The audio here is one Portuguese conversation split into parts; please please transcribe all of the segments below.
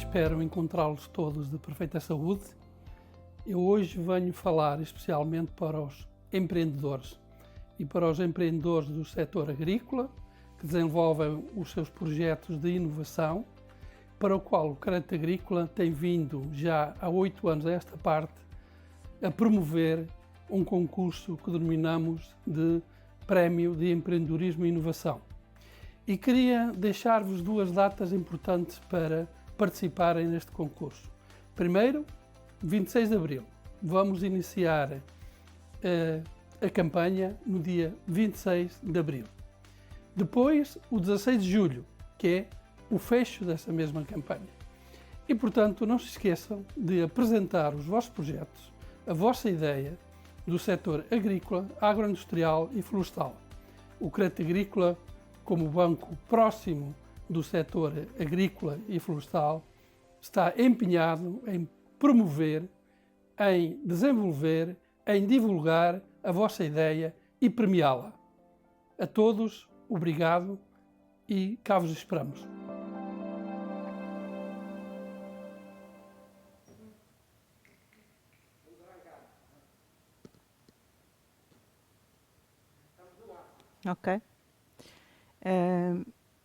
espero encontrá-los todos de perfeita saúde. Eu hoje venho falar especialmente para os empreendedores e para os empreendedores do setor agrícola que desenvolvem os seus projetos de inovação, para o qual o Crédito Agrícola tem vindo já há 8 anos a esta parte a promover um concurso que denominamos de Prémio de Empreendedorismo e Inovação. E queria deixar-vos 2 datas importantes para participarem neste concurso. Primeiro, 26 de Abril. Vamos iniciar a campanha no dia 26 de Abril. Depois, o 16 de Julho, que é o fecho dessa mesma campanha. E, portanto, não se esqueçam de apresentar os vossos projetos, a vossa ideia do setor agrícola, agroindustrial e florestal. O Crédito Agrícola, como banco próximo do setor agrícola e florestal, está empenhado em promover, em desenvolver, em divulgar a vossa ideia e premiá-la. A todos, obrigado e cá vos esperamos. Ok.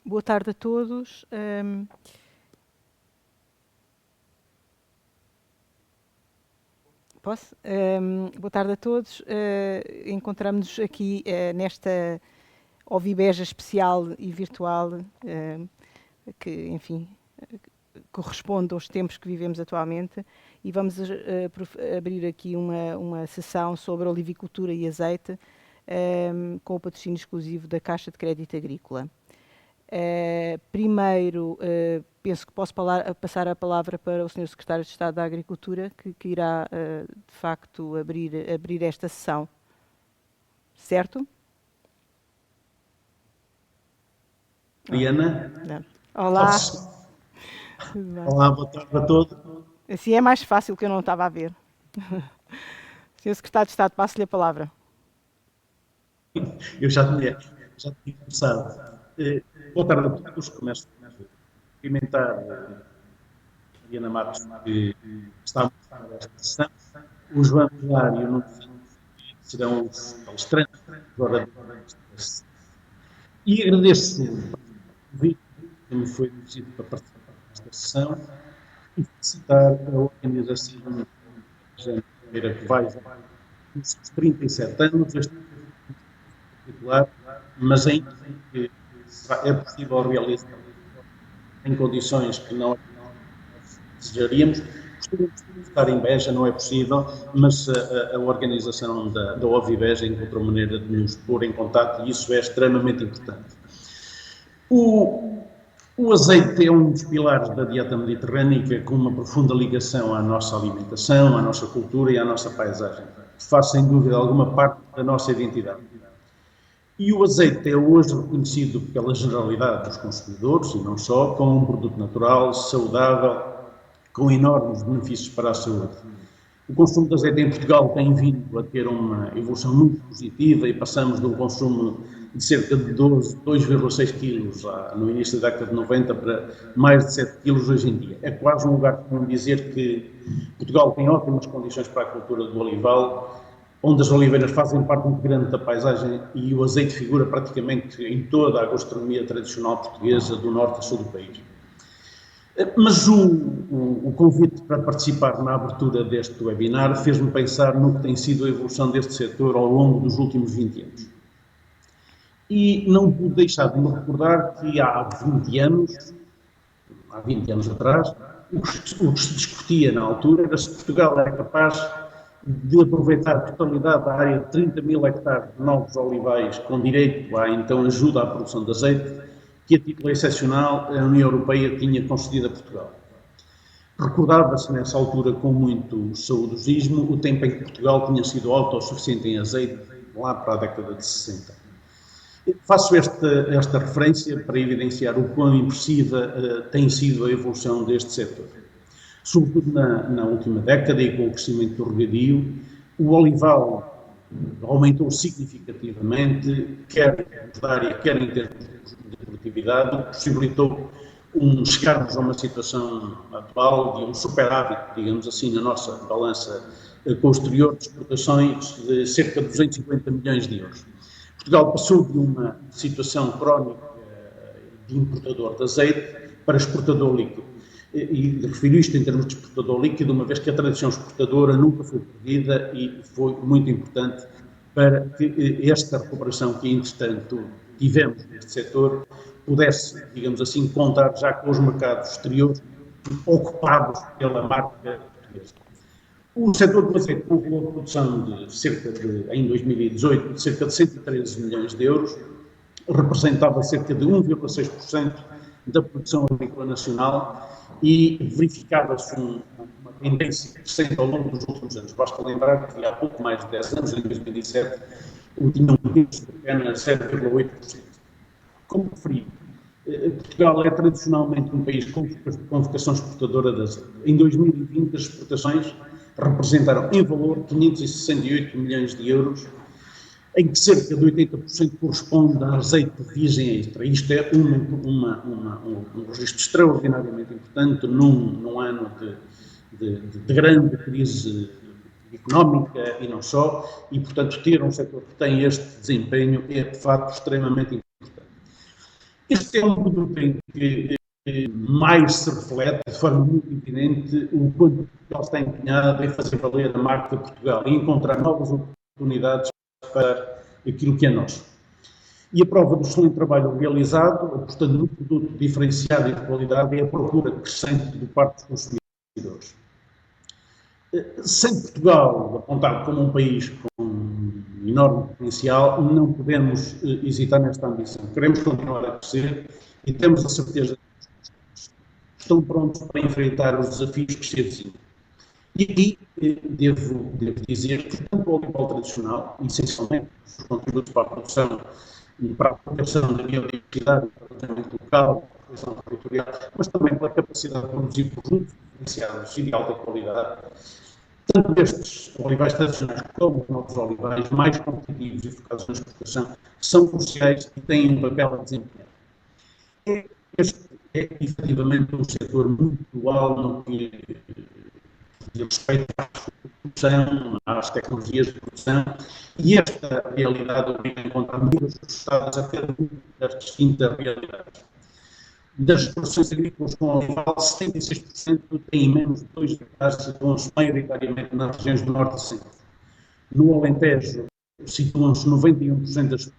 Boa tarde a todos. Posso? Boa tarde a todos. Encontramos-nos aqui nesta Ovibeja especial e virtual, que, enfim, corresponde aos tempos que vivemos atualmente, e vamos abrir aqui uma sessão sobre olivicultura e azeite, com o patrocínio exclusivo da Caixa de Crédito Agrícola. Primeiro, penso que posso passar a palavra para o Sr. Secretário de Estado da Agricultura, que irá, de facto, abrir esta sessão. Certo? Mariana. Olá. Olá, boa tarde a todos. Assim é mais fácil, que eu não estava a ver. Sr. Secretário de Estado, passo-lhe a palavra. Eu já tinha começado. Boa tarde a todos. Começo a cumprimentar a Mariana Matos, que está a mostrar esta sessão. O João Pilar e o Nuno serão os palestrantes agora desta sessão. E agradeço o convite que me foi dirigido para participar desta sessão e felicitar a organização que vai nos seus 37 anos, este particular, mas ainda que é possível realizar em condições que não desejaríamos. Gostaríamos de estar em Beja, não é possível, mas a organização da Ovibeja encontrou maneira de nos pôr em contato e isso é extremamente importante. O azeite é um dos pilares da dieta mediterrânica com uma profunda ligação à nossa alimentação, à nossa cultura e à nossa paisagem. Faz, sem dúvida alguma, parte da nossa identidade. E o azeite é hoje reconhecido pela generalidade dos consumidores, e não só, como um produto natural, saudável, com enormes benefícios para a saúde. O consumo de azeite em Portugal tem vindo a ter uma evolução muito positiva e passamos de um consumo de cerca de 2,6 kg no início da década de 90 para mais de 7 kg hoje em dia. É quase um lugar comum dizer que Portugal tem ótimas condições para a cultura do olival, onde as oliveiras fazem parte integrante da paisagem e o azeite figura praticamente em toda a gastronomia tradicional portuguesa, do norte a sul do país. Mas o convite para participar na abertura deste webinar fez-me pensar no que tem sido a evolução deste setor ao longo dos últimos 20 anos. E não pude deixar de me recordar que há 20 anos atrás, o que se discutia na altura era se Portugal era capaz de aproveitar a totalidade da área de 30 mil hectares de novos olivais com direito à então ajuda à produção de azeite, que a título excepcional a União Europeia tinha concedido a Portugal. Recordava-se nessa altura com muito saudosismo o tempo em que Portugal tinha sido autossuficiente em azeite, lá para a década de 60. Faço esta referência para evidenciar o quão impressiva tem sido a evolução deste setor. Sobretudo na última década e com o crescimento do regadio, o olival aumentou significativamente, quer em termos de área, quer em termos de produtividade, o que possibilitou chegarmos a uma situação atual de um superávit, digamos assim, na nossa balança com o exterior de exportações de cerca de 250 milhões de euros. Portugal passou de uma situação crónica de importador de azeite para exportador líquido. E refiro isto em termos de exportador líquido, uma vez que a tradição exportadora nunca foi perdida e foi muito importante para que esta recuperação que, entretanto, tivemos neste setor pudesse, digamos assim, contar já com os mercados exteriores ocupados pela marca portuguesa. O setor do azeite com uma produção em 2018, de cerca de 113 milhões de euros, representava cerca de 1,6% da produção agrícola nacional e verificava-se uma tendência crescente ao longo dos últimos anos. Basta lembrar que há pouco mais de 10 anos, em 2007, tinha um índice de apenas 0,8%. Como referi, Portugal é tradicionalmente um país com vocação exportadora de azeite. Em 2020, as exportações representaram, em valor, 568 milhões de euros, em que cerca de 80% corresponde a azeite de virgem extra. Isto é um registro extraordinariamente importante num ano de grande crise económica e não só, e, portanto, ter um setor que tem este desempenho é, de facto, extremamente importante. Este é um produto em que mais se reflete, de forma muito evidente, o quanto Portugal está empenhado em fazer valer a marca Portugal e encontrar novas oportunidades para aquilo que é nosso. E a prova do excelente trabalho realizado, apostando num produto diferenciado e de qualidade, é a procura crescente do parte dos consumidores. Sem Portugal apontado como um país com enorme potencial, não podemos hesitar nesta ambição. Queremos continuar a crescer e temos a certeza que estão prontos para enfrentar os desafios que se avizinham. E aqui devo dizer que, tanto o olival tradicional, essencialmente os contributos para a produção e para a proteção da biodiversidade, para o desenvolvimento local, para a coesão territorial, mas também pela capacidade de produzir produtos diferenciados e de alta qualidade, tanto estes olivais tradicionais como os novos olivais mais competitivos e focados na exportação são cruciais e têm um papel a desempenhar. Este é, efetivamente, um setor muito atual no que diz respeito à produção, às tecnologias de produção, e esta realidade obriga a encontrar medidas ajustadas a cada uma das distintas realidades. Das explorações agrícolas com olival, 76% têm menos de 2 hectares, situam-se maioritariamente nas regiões do Norte e Centro. No Alentejo, situam-se 91%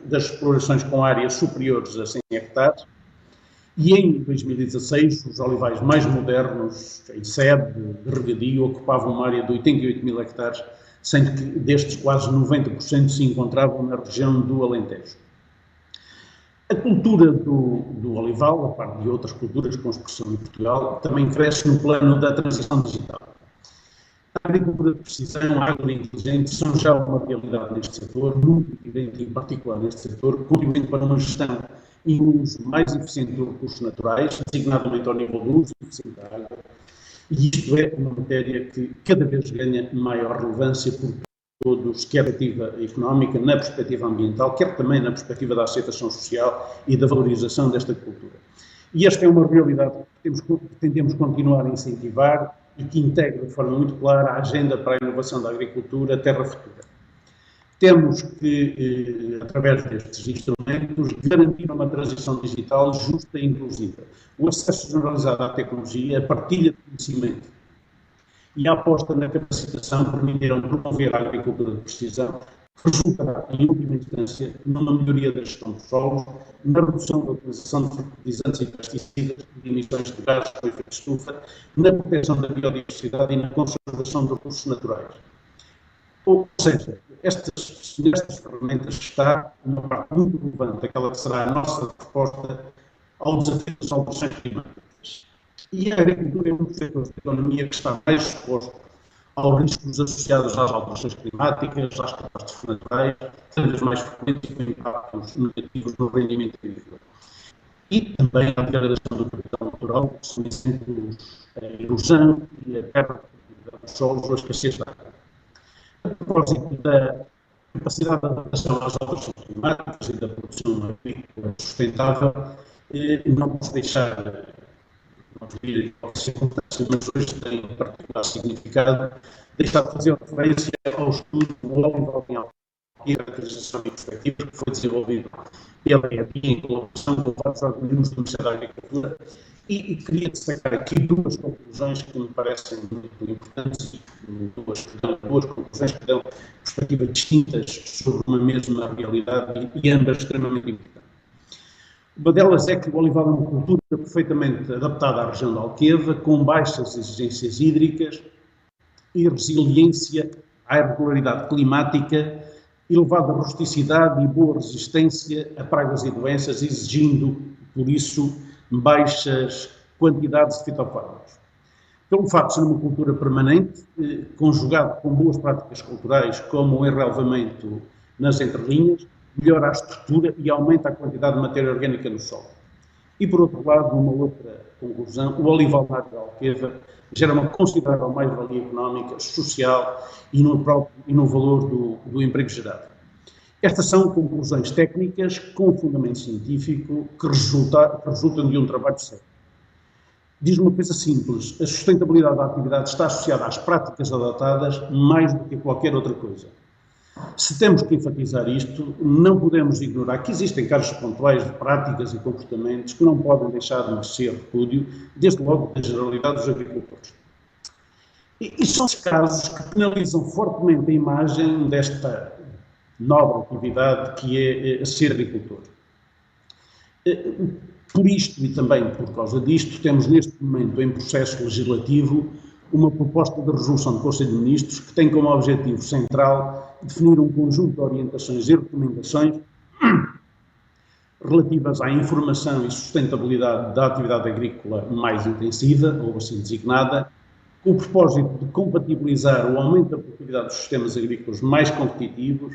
das explorações com áreas superiores a 100 hectares, e em 2016, os olivais mais modernos, em sede de regadio, ocupavam uma área de 88 mil hectares, sendo que destes quase 90% se encontravam na região do Alentejo. A cultura do olival, a par de outras culturas com expressão em Portugal, também cresce no plano da transição digital. A agricultura de precisão, a agrointeligente, são já uma realidade neste setor, muito evidente em particular neste setor, contribuindo para uma gestão e um uso mais eficiente dos recursos naturais, designadamente ao nível do uso eficiente da água, e isto é uma matéria que cada vez ganha maior relevância por todos, quer na perspectiva económica, na perspectiva ambiental, quer também na perspectiva da aceitação social e da valorização desta cultura. E esta é uma realidade que tentemos continuar a incentivar e que integra de forma muito clara a agenda para a inovação da agricultura Terra Futura. Temos que, através destes instrumentos, garantir uma transição digital justa e inclusiva, o acesso generalizado à tecnologia, a partilha de conhecimento e a aposta na capacitação permitirão promover a agricultura de precisão, que resultará, em última instância, numa melhoria da gestão dos solos, na redução da utilização de fertilizantes e pesticidas, de emissões de gases com efeito de estufa, na proteção da biodiversidade e na conservação dos recursos naturais. Ou seja, nestas ferramentas está uma parte muito relevante, aquela que será a nossa resposta ao desafio das alterações climáticas. E a agricultura é um dos setores da economia que está mais exposto aos riscos associados às alterações climáticas, às catástrofes naturais, cada vez mais frequentes e com impactos negativos no rendimento agrícola. E também à degradação do capital natural, que são exemplos a erosão e a perda dos solos ou a escassez de água. A propósito da capacidade de adaptação às alterações climáticas e da produção agrícola sustentável, Não posso deixar, não diria que circunstância, mas hoje tem um particular significado, deixar de fazer referência ao estudo do Olival em Alqueva e a caracterização e perspectiva que foi desenvolvido pela EPI em colaboração com vários organismos do Ministério da Agricultura e queria destacar aqui duas conclusões que me parecem muito importantes e duas conclusões que dão perspectivas distintas sobre uma mesma realidade e ambas extremamente importantes. Uma delas é que o olival é uma cultura perfeitamente adaptada à região de Alqueva, com baixas exigências hídricas e resiliência à irregularidade climática, elevada rusticidade e boa resistência a pragas e doenças, exigindo, por isso, baixas quantidades de fitofármacos. Pelo facto de ser uma cultura permanente, conjugado com boas práticas culturais, como o enrelvamento nas entrelinhas, melhora a estrutura e aumenta a quantidade de matéria orgânica no solo. E, por outro lado, uma outra conclusão, o olival de Alqueva gera uma considerável mais-valia económica, social e no valor do emprego gerado. Estas são conclusões técnicas com fundamento científico que resultam de um trabalho sério. Diz uma coisa simples, a sustentabilidade da atividade está associada às práticas adaptadas mais do que a qualquer outra coisa. Se temos que enfatizar isto, não podemos ignorar que existem casos pontuais de práticas e comportamentos que não podem deixar de merecer repúdio, desde logo da generalidade dos agricultores. E são os casos que penalizam fortemente a imagem desta nobre atividade que é ser agricultor. Por isto e também por causa disto, temos neste momento em processo legislativo uma proposta de resolução do Conselho de Ministros que tem como objetivo central definir um conjunto de orientações e recomendações relativas à informação e sustentabilidade da atividade agrícola mais intensiva, ou assim designada, com o propósito de compatibilizar o aumento da produtividade dos sistemas agrícolas mais competitivos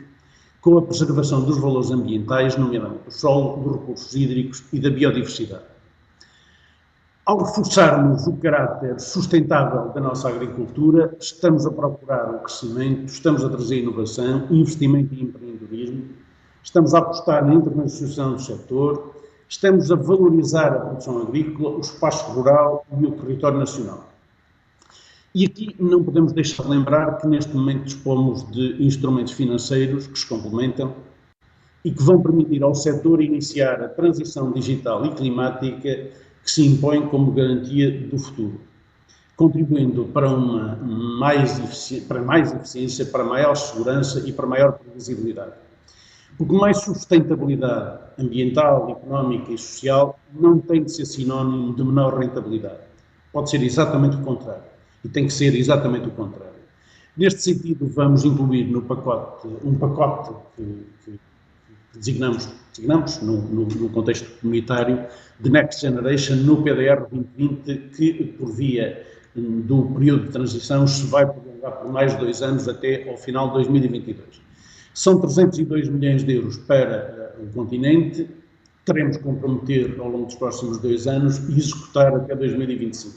com a preservação dos valores ambientais, nomeadamente do solo, dos recursos hídricos e da biodiversidade. Ao reforçarmos o caráter sustentável da nossa agricultura, estamos a procurar o crescimento, estamos a trazer inovação, investimento e empreendedorismo, estamos a apostar na internacionalização do setor, estamos a valorizar a produção agrícola, o espaço rural e o território nacional. E aqui não podemos deixar de lembrar que neste momento dispomos de instrumentos financeiros que se complementam e que vão permitir ao setor iniciar a transição digital e climática que se impõe como garantia do futuro, contribuindo para mais eficiência, para maior segurança e para maior previsibilidade. Porque mais sustentabilidade ambiental, económica e social não tem de ser sinónimo de menor rentabilidade. Pode ser exatamente o contrário. E tem que ser exatamente o contrário. Neste sentido, vamos incluir no pacote, um pacote que designamos no contexto comunitário, de Next Generation, no PDR 2020, que, por via do período de transição, se vai prolongar por mais de 2 anos até ao final de 2022. São 302 milhões de euros para o continente, teremos que comprometer ao longo dos próximos 2 anos e executar até 2025.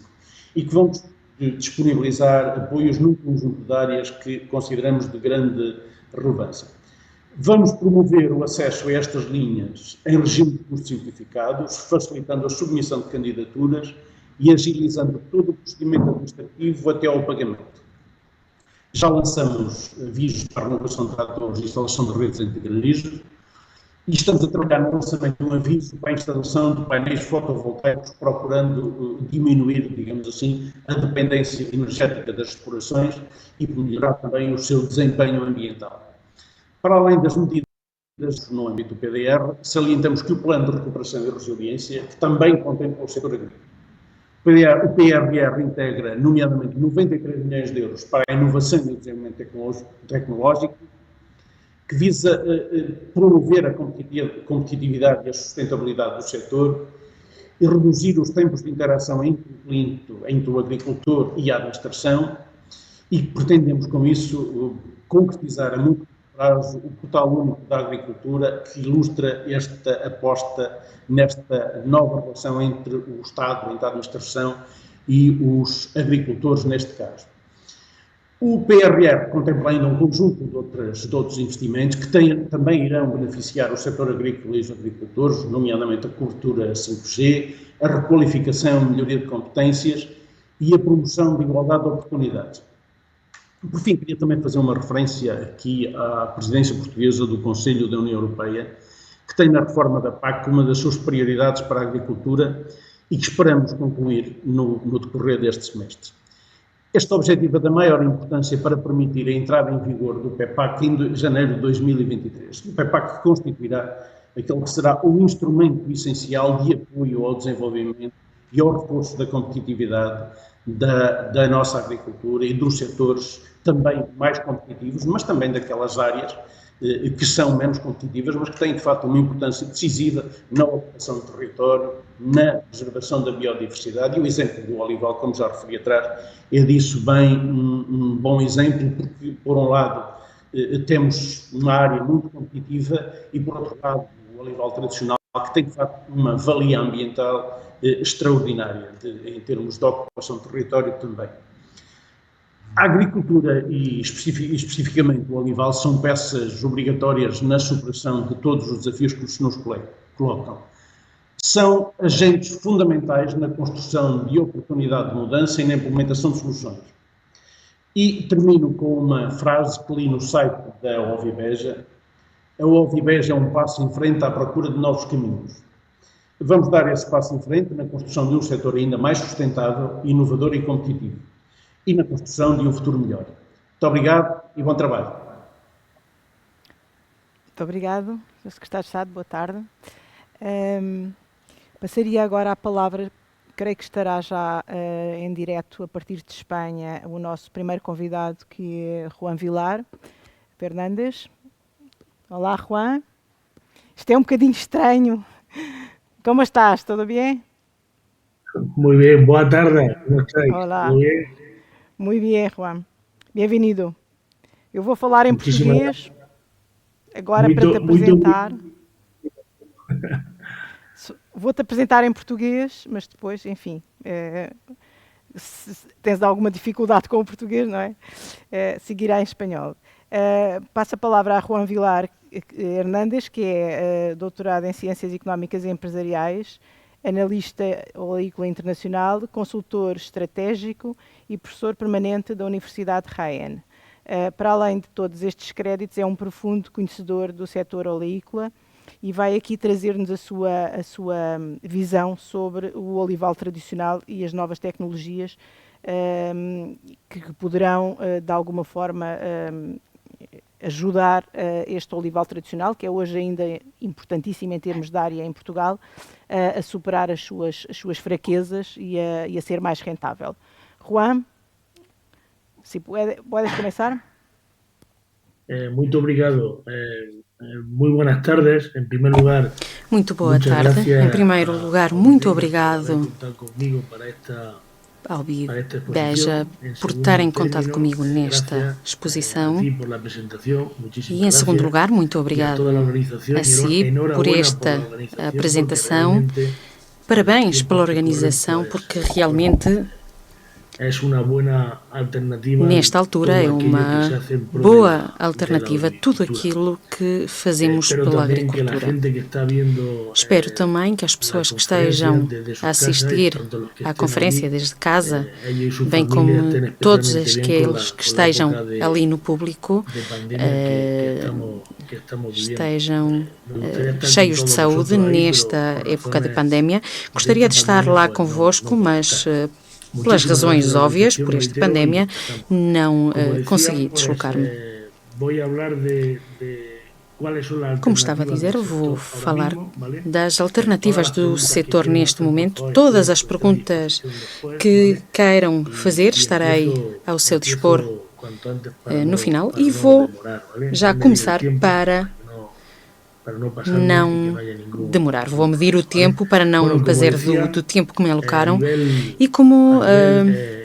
E que vamos disponibilizar apoios num conjunto de áreas que consideramos de grande relevância. Vamos promover o acesso a estas linhas em regime de custos simplificados, facilitando a submissão de candidaturas e agilizando todo o procedimento administrativo até ao pagamento. Já lançamos avisos para a renovação de tratores e instalação de redes antigranizo e estamos a trabalhar no lançamento de um aviso para a instalação de painéis fotovoltaicos, procurando diminuir, digamos assim, a dependência energética das explorações e melhorar também o seu desempenho ambiental. Para além das medidas no âmbito do PDR, salientamos que o Plano de Recuperação e Resiliência, que também contempla o setor agrícola. O PRR integra, nomeadamente, 93 milhões de euros para a inovação e o desenvolvimento tecnológico, que visa promover a competitividade e a sustentabilidade do setor e reduzir os tempos de interação entre o agricultor e a administração e pretendemos, com isso, concretizar a muito prazo o portal único da agricultura que ilustra esta aposta nesta nova relação entre o Estado, entre a administração e os agricultores neste caso. O PRR contempla ainda um conjunto de outros investimentos que também irão beneficiar o setor agrícola e os agricultores, nomeadamente a cobertura 5G, a requalificação e melhoria de competências e a promoção de igualdade de oportunidades. Por fim, queria também fazer uma referência aqui à presidência portuguesa do Conselho da União Europeia, que tem na reforma da PAC uma das suas prioridades para a agricultura e que esperamos concluir no decorrer deste semestre. Este objetivo é da maior importância para permitir a entrada em vigor do PEPAC em janeiro de 2023. O PEPAC constituirá aquele que será o instrumento essencial de apoio ao desenvolvimento e ao reforço da competitividade da nossa agricultura e dos setores também mais competitivos, mas também daquelas áreas que são menos competitivas, mas que têm de facto uma importância decisiva na ocupação do território, na preservação da biodiversidade, e o exemplo do olival, como já referi atrás, é disso bem um bom exemplo, porque por um lado temos uma área muito competitiva e por outro lado o olival tradicional, que tem de facto uma valia ambiental extraordinária em termos de ocupação do território também. A agricultura e especificamente o olival são peças obrigatórias na superação de todos os desafios que se nos colocam. São agentes fundamentais na construção de oportunidade de mudança e na implementação de soluções. E termino com uma frase que li no site da Ovibeja. A Ovibeja é um passo em frente à procura de novos caminhos. Vamos dar esse passo em frente na construção de um setor ainda mais sustentável, inovador e competitivo, e na construção de um futuro melhor. Muito obrigado e bom trabalho. Muito obrigado, Sr. Secretário de Estado, boa tarde. Passaria agora a palavra, creio que estará já em direto a partir de Espanha, o nosso primeiro convidado, que é Juan Vilar Fernández. Olá, Juan. Isto é um bocadinho estranho. Como estás? Tudo bem? Muy bien, boa tarde. ¿Cómo estáis? Olá. ¿Todo bien? Muy bien, Juan. Bem-vindo. Eu vou falar em Muchísimas português agora para te apresentar. Vou-te apresentar em português, mas depois, enfim, se tens alguma dificuldade com o português, não é? Seguirá em espanhol. Passo a palavra a Juan Vilar Hernández, que é doutorado em Ciências Económicas e Empresariais, analista oleícola internacional, consultor estratégico e professor permanente da Universidade de Jaén. Para além de todos estes créditos, é um profundo conhecedor do setor oleícola e vai aqui trazer-nos a sua visão sobre o olival tradicional e as novas tecnologias que poderão, de alguma forma, ajudar este olival tradicional, que é hoje ainda importantíssimo em termos de área em Portugal, a superar as suas fraquezas e a ser mais rentável. Juan, se puedes começar? Muito obrigado. Muito boas tardes. Em primeiro lugar, muito boa tarde. Em primeiro lugar, muito obrigado ao Ovibeja por estarem contato comigo nesta exposição e, em segundo lugar, muito obrigado a si por esta apresentação. Parabéns pela organização, porque realmente nesta altura é uma boa alternativa a tudo aquilo que fazemos pela agricultura. Espero também que as pessoas que estejam a assistir à conferência desde casa, bem como todos aqueles que estejam ali no público, estejam cheios de saúde nesta época de pandemia. Gostaria de estar lá convosco, mas pelas razões óbvias, por esta pandemia, não consegui deslocar-me. Como estava a dizer, vou falar das alternativas do setor neste momento. Todas as perguntas que queiram fazer, estarei ao seu dispor no final e vou já começar para não demorar. Vou medir o tempo para não fazer do tempo que me alocaram. E como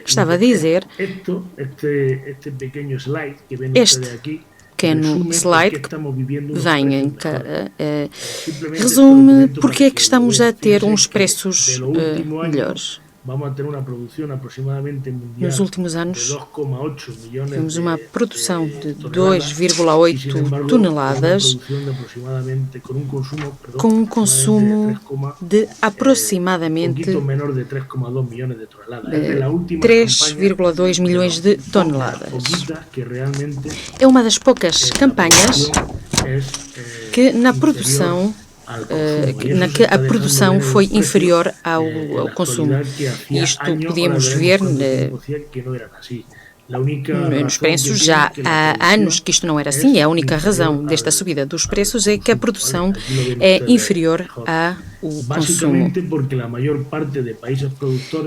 estava a dizer, este pequeno slide que vem resume porque é que estamos a ter uns preços melhores. Nos últimos anos, temos uma produção de 2,8 toneladas, com um consumo de aproximadamente 3,2 milhões de toneladas. É uma das poucas campanhas que na produção que a produção foi inferior ao consumo. Isto podíamos ver nos preços já há anos que isto não era assim. A única razão desta subida dos preços é que a produção é inferior ao consumo.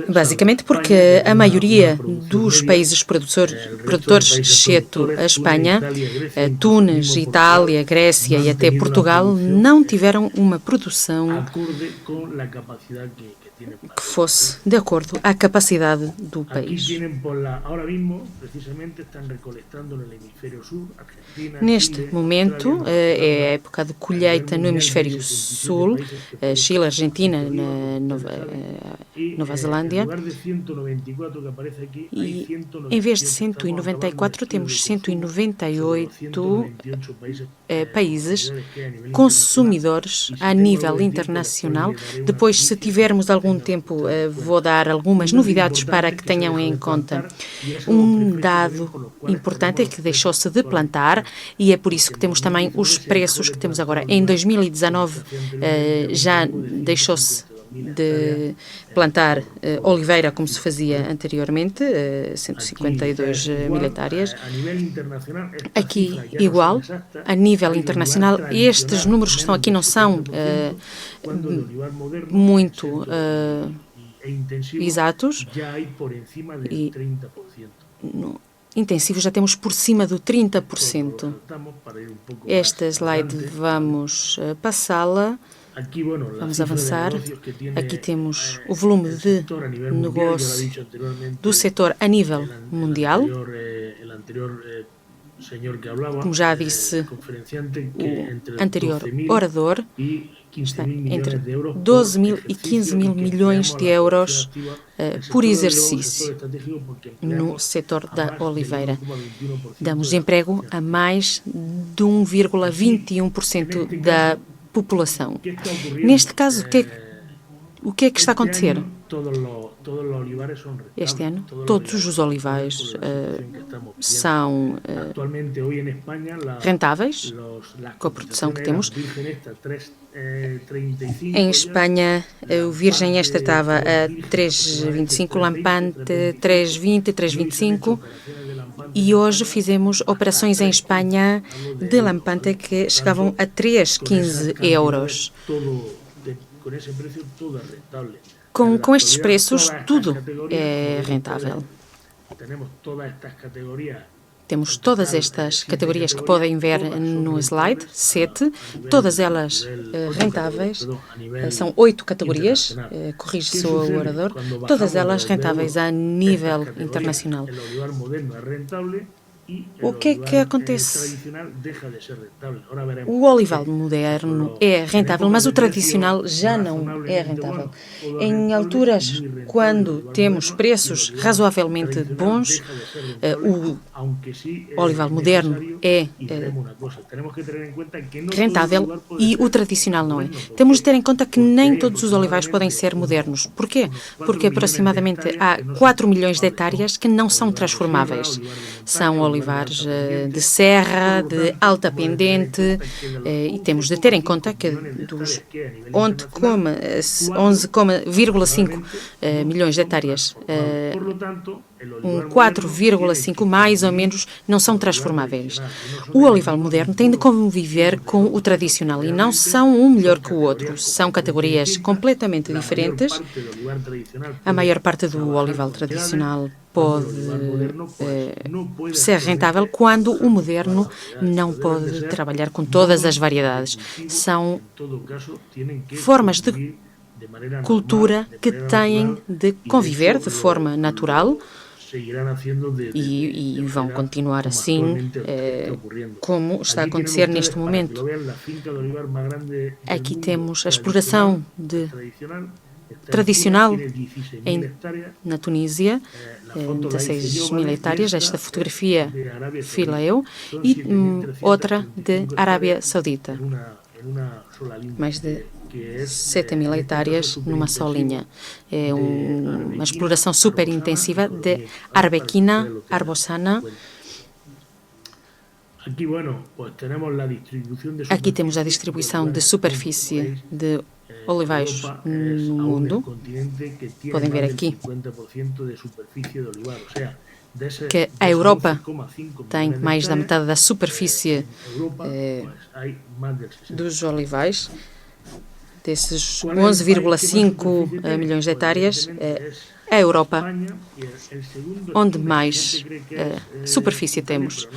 Basicamente porque a maioria dos países produtores, exceto a Espanha, Túnez, Itália, Grécia e até Portugal, não tiveram uma produção que fosse de acordo à capacidade do país. Neste momento é a época de colheita no hemisfério sul, Chile, Argentina, Nova Zelândia, e em vez de 194 temos 198 países consumidores a nível internacional. Depois, se tivermos algum tempo, vou dar algumas novidades para que tenham em conta. Um dado importante é que deixou-se de plantar e é por isso que temos também os preços que temos agora. Em 2019 já deixou-se de plantar oliveira como se fazia anteriormente, 152 mil hectares. Aqui igual, a nível internacional, estes números que estão aqui não são muito exatos. E no intensivo já temos por cima do 30%. Esta slide vamos passá-la. Vamos avançar. Aqui temos o volume de negócio do setor a nível mundial. Como já disse o anterior orador, está entre 12 mil e 15 mil milhões de euros por exercício no setor da oliveira. Damos emprego a mais de 1,21% da população. Neste caso, o que é que está a acontecer? Este ano, todos os olivais são rentáveis com a produção que temos. Em Espanha, o Virgem Extra estava a 3,25, Lampante 3,20, 3,25. E hoje fizemos operações em Espanha de Lampante que chegavam a 3,15 euros. Com estes preços, tudo é rentável. Temos todas estas categorias que podem ver no slide 7, todas elas rentáveis. São 8 categorias, corrige-se o orador, todas elas rentáveis a nível internacional. O que é que acontece? O olival moderno é rentável, mas o tradicional já não é rentável. Em alturas, quando temos preços razoavelmente bons, o olival moderno é rentável e o tradicional não é. Temos de ter em conta que nem todos os olivais podem ser modernos. Porquê? Porque aproximadamente há 4 milhões de hectares que não são transformáveis. São olivares de serra, de alta pendente, e temos de ter em conta que dos 11,5 milhões de hectares, 4,5 mais ou menos não são transformáveis. O olival moderno tem de conviver com o tradicional e não são um melhor que o outro. São categorias completamente diferentes. A maior parte do olival tradicional pode ser rentável quando o moderno não pode trabalhar com todas as variedades. São formas de cultura que têm de conviver de forma natural e vão continuar assim, como está a acontecer neste momento. Aqui temos a exploração de tradicional na Tunísia, 16.000 hectares. Esta fotografia fila eu, e outra de Arábia Saudita, mais de 7.000 hectares numa só linha. É uma exploração super intensiva de arbequina arbosana. Aqui temos a distribuição de superfície de olivais no mundo. Podem ver aqui que a Europa tem mais da metade da superfície dos olivais. Desses 11,5 milhões de hectares, a Europa onde mais superfície temos.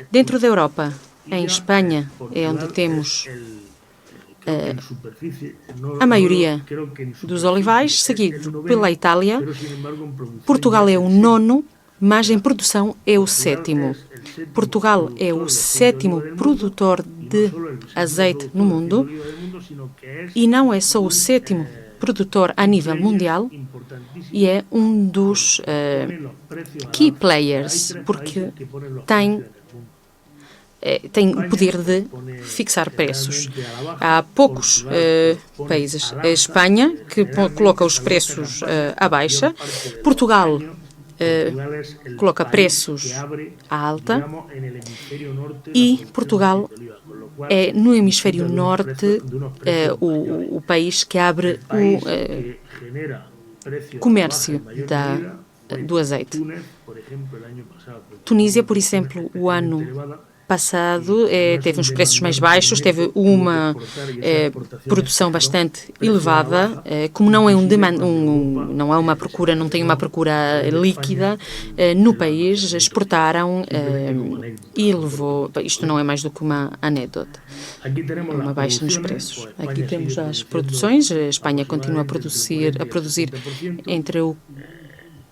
Dentro da Europa, em Espanha, é onde temos a maioria dos olivais, seguido pela Itália. Portugal é o nono, mas em produção é o sétimo. Portugal é o sétimo produtor de azeite no mundo e não é só o sétimo produtor a nível mundial, e é um dos key players, porque tem o poder de fixar preços. Há poucos países. A Espanha, que coloca os preços à baixa. Portugal coloca preços à alta. E Portugal é, no hemisfério norte, o país que abre o comércio do azeite. Tunísia, por exemplo, o ano passado teve uns preços mais baixos, teve uma produção bastante elevada. Como não é não há uma procura, não tem uma procura líquida no país, exportaram e levou. Isto não é mais do que uma anedota, uma baixa nos preços. Aqui temos as produções. A Espanha continua a produzir entre o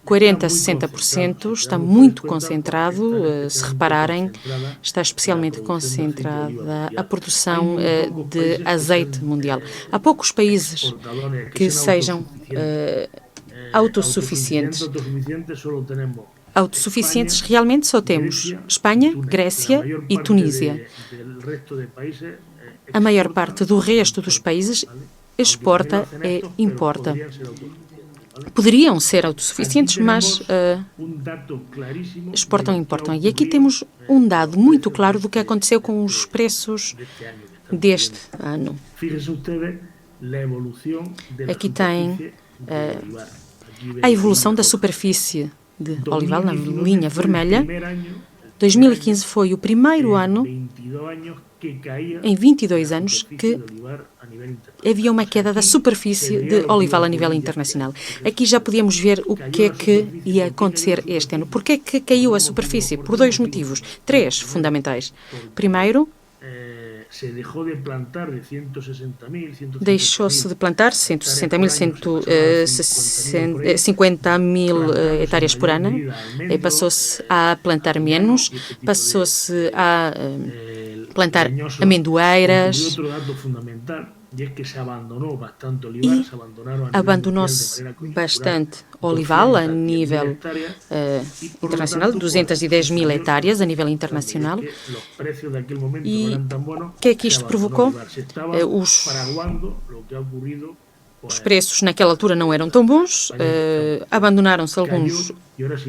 40% a 60%, está muito concentrado. Se repararem, está especialmente concentrada a produção de azeite mundial. Há poucos países que sejam autossuficientes. Autossuficientes realmente só temos Espanha, Grécia e Tunísia. A maior parte do resto dos países exporta e importa. Poderiam ser autossuficientes, mas exportam e importam. E aqui temos um dado muito claro do que aconteceu com os preços deste ano. Aqui tem a evolução da superfície de olival na linha vermelha. 2015 foi o primeiro ano, em 22 anos, que havia uma queda da superfície de olival a nível internacional. Aqui já podíamos ver o que é que ia acontecer este ano. Por que é que caiu a superfície? Por dois motivos, três fundamentais. Primeiro, deixou-se de plantar 160.000, 150.000 hectares por ano, passou-se a plantar menos, passou-se a plantar amendoeiras e abandonou-se bastante olival a nível internacional, 210.000 hectares a nível internacional. E o que é que isto provocou? Os preços naquela altura não eram tão bons, abandonaram-se alguns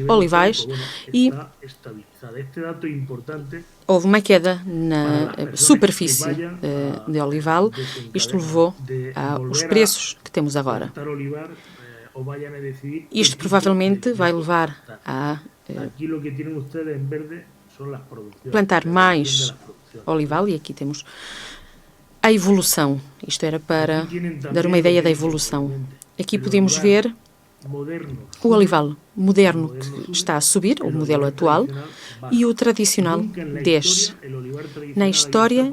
olivais e houve uma queda na superfície de olival. Isto levou aos preços que temos agora. Isto provavelmente vai levar a plantar mais olival, e aqui temos a evolução. Isto era para dar uma ideia da evolução. Aqui podemos ver o olival moderno que está a subir, o modelo atual, e o tradicional desce. Na história,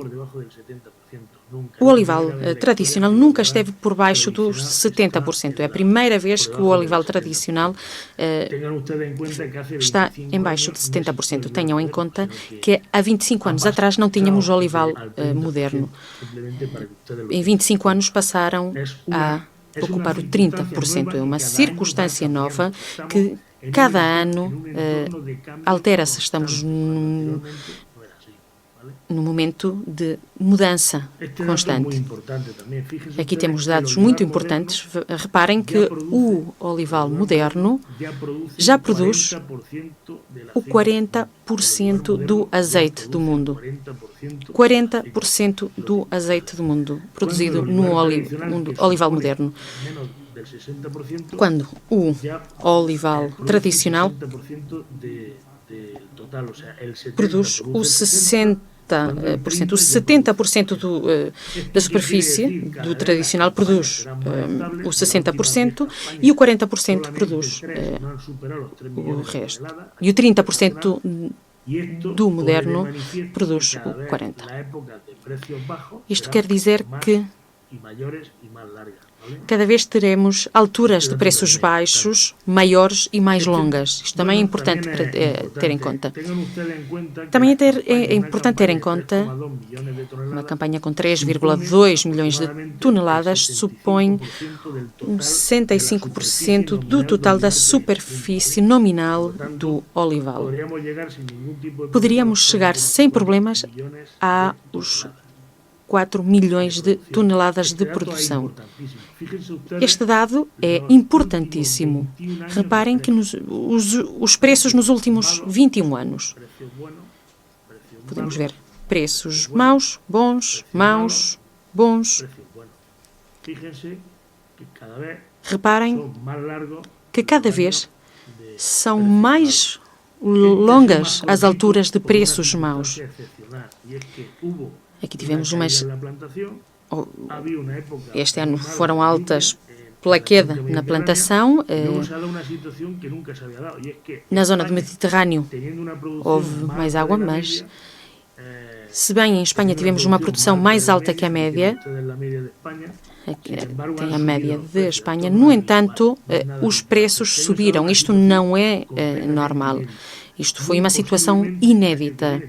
o olival tradicional nunca esteve por baixo dos 70%. É a primeira vez que o olival tradicional está em baixo de 70%. Tenham em conta que há 25 anos atrás não tínhamos olival moderno. Em 25 anos passaram a ocupar o 30%. É uma circunstância nova que cada ano altera-se. Estamos num momento de mudança constante. Aqui temos dados muito importantes. Reparem que o olival moderno já produz o 40% do azeite do mundo. 40% do azeite do mundo produzido no olival moderno. Quando o olival tradicional produz o 60%, o 70% da superfície do tradicional produz o 60% e o 40% produz o resto. E o 30% do moderno produz o 40%. Isto quer dizer que cada vez teremos alturas de preços baixos, maiores e mais longas. Isto também é importante para ter em conta. Também é importante ter em conta uma campanha com 3,2 milhões de toneladas supõe 65% do total da superfície nominal do olival. Poderíamos chegar sem problemas aos 4 milhões de toneladas de produção. Este dado é importantíssimo. Reparem que os preços nos últimos 21 anos. Podemos ver preços maus, bons, maus, bons. Reparem que cada vez são mais longas as alturas de preços maus. Aqui tivemos umas... Este ano foram altas pela queda na plantação. Na zona do Mediterrâneo houve mais água, mas se bem em Espanha tivemos uma produção mais alta que a média, tem a média de Espanha, no entanto, os preços subiram. Isto não é normal. Isto foi uma situação inédita.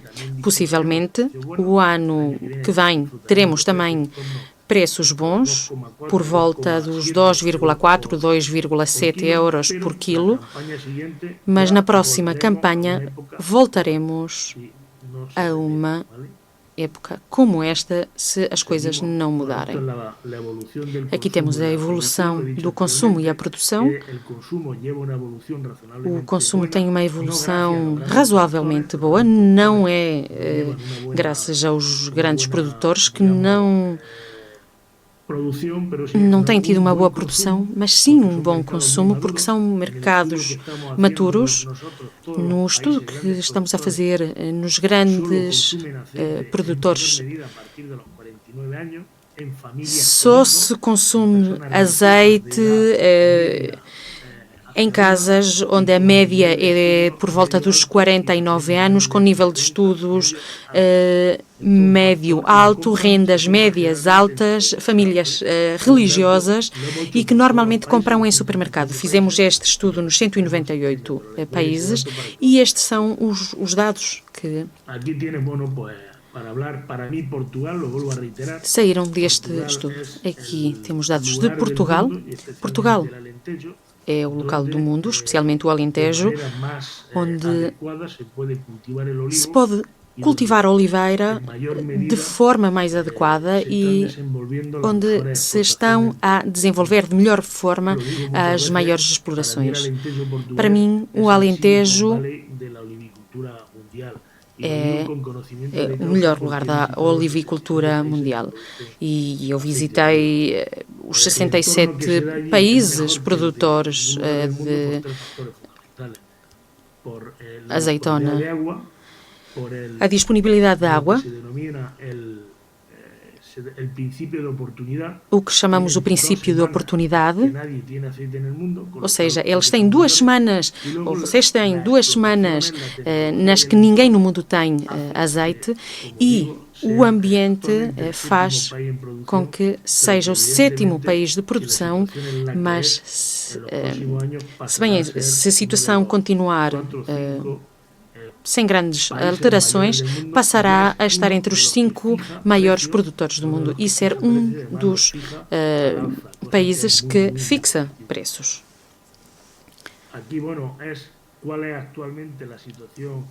Possivelmente, o ano que vem teremos também preços bons, por volta dos 2,4, 2,7 euros por quilo, mas na próxima campanha voltaremos a uma época como esta, se as coisas não mudarem. Aqui temos a evolução do consumo e a produção. O consumo tem uma evolução razoavelmente boa, não é graças aos grandes produtores que não têm tido uma boa produção, mas sim um bom consumo, porque são mercados maturos. No estudo que estamos a fazer nos grandes produtores, só se consome azeite em casas onde a média é por volta dos 49 anos, com nível de estudos médio-alto, rendas médias altas, famílias religiosas e que normalmente compram em supermercado. Fizemos este estudo nos 198 países e estes são os dados que saíram deste estudo. Aqui temos dados de Portugal. Portugal é o local do mundo, especialmente o Alentejo, onde se pode cultivar a oliveira de forma mais adequada e onde se estão a desenvolver de melhor forma as maiores explorações. Para mim, o Alentejo é o melhor lugar da olivicultura mundial. E eu visitei os 67 países produtores de azeitona. A disponibilidade de água, o que chamamos o princípio de oportunidade, ou seja, eles têm 2 semanas, ou vocês têm 2 semanas nas que ninguém no mundo tem azeite, e o ambiente faz com que seja o 7º país de produção, mas se a situação continuar sem grandes alterações, passará a estar entre os 5 maiores produtores do mundo e ser um dos países que fixa preços.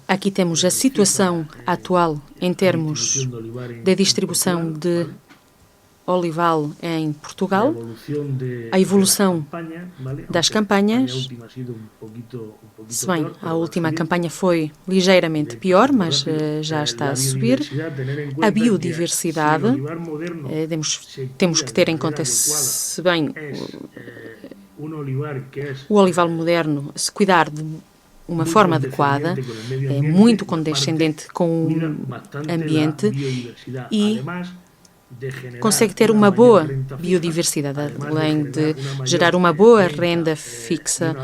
Aqui temos a situação atual em termos de distribuição de olival em Portugal, a evolução das campanhas. Se bem, a última campanha foi ligeiramente pior, mas já está a subir. A biodiversidade, temos que ter em conta, se bem, o olival moderno, se cuidar de uma forma adequada, é muito condescendente com o ambiente e consegue ter uma boa biodiversidade, além de gerar uma boa renda fixa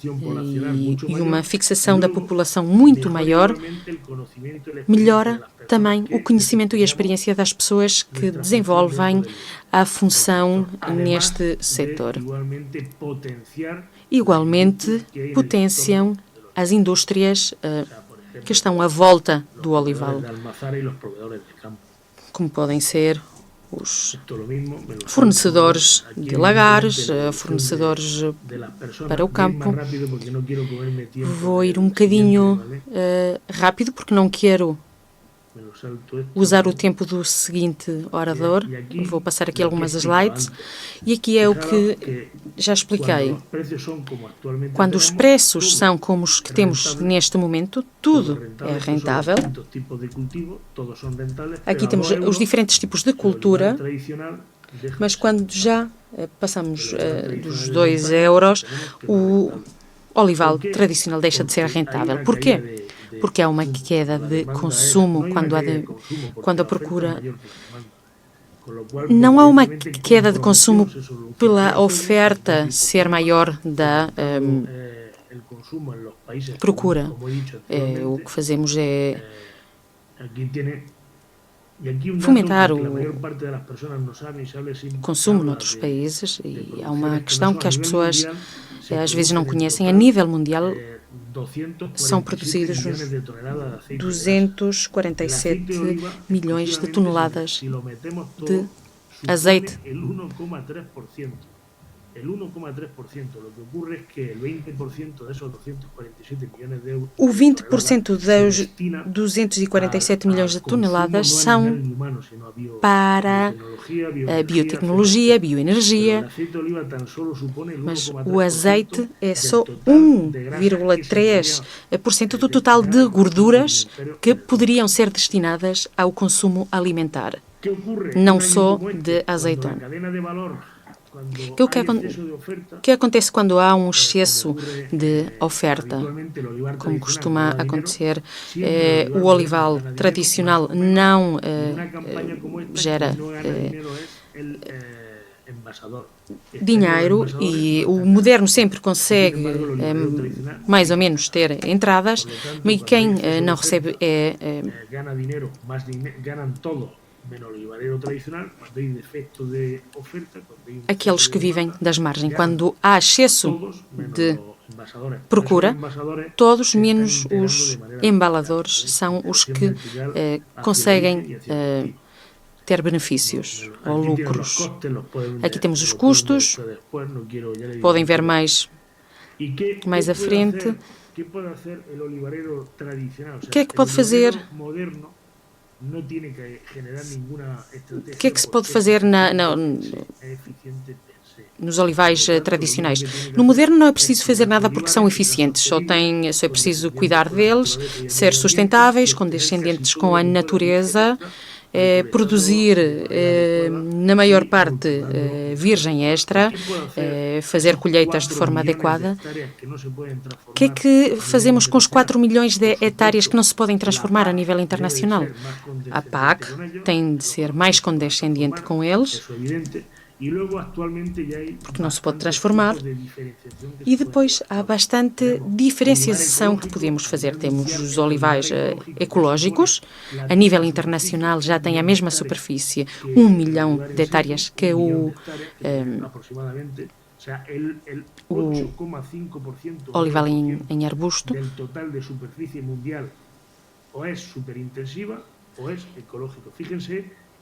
e uma fixação da população muito maior, melhora também o conhecimento e a experiência das pessoas que desenvolvem a função neste setor. Igualmente, potenciam as indústrias que estão à volta do olival, como podem ser os fornecedores de lagares, fornecedores para o campo. Vou ir um bocadinho rápido, porque não quero usar o tempo do seguinte orador. Vou passar aqui algumas slides. E aqui é o que já expliquei. Quando os preços são como os que temos neste momento, tudo é rentável. Aqui temos os diferentes tipos de cultura, mas quando já passamos dos 2 euros, o olival tradicional deixa de ser rentável. Porquê? Porque há uma queda de consumo quando a procura... Não há uma queda de consumo pela oferta ser maior da procura. O que fazemos é fomentar o consumo noutros países, e há uma questão que as pessoas às vezes não conhecem. A nível mundial são produzidos 247 milhões de toneladas de azeite. O 20% dos 247 milhões de toneladas são para a biotecnologia, bioenergia, mas o azeite é só 1,3% do total de gorduras que poderiam ser destinadas ao consumo alimentar, não só de azeitona. O que acontece quando há um excesso de oferta? Como costuma acontecer, o olival tradicional não gera dinheiro, e o moderno sempre consegue mais ou menos ter entradas, mas quem não recebe aqueles que vivem das margens. Quando há excesso de procura, todos menos os embaladores são os que conseguem ter benefícios ou lucros. Aqui temos os custos, podem ver mais à frente. O que é que pode fazer? O que é que se pode fazer nos olivais tradicionais? No moderno não é preciso fazer nada porque são eficientes, só é preciso cuidar deles, ser sustentáveis, condescendentes com a natureza, produzir, na maior parte, virgem extra, fazer colheitas de forma adequada. O que é que fazemos com os 4 milhões de hectares que não se podem transformar a nível internacional? A PAC tem de ser mais condescendente com eles, porque não se pode transformar, e depois há bastante diferenciação que podemos fazer. Temos os olivais ecológicos, a nível internacional já tem a mesma superfície, 1 milhão de hectares que o olival em arbusto,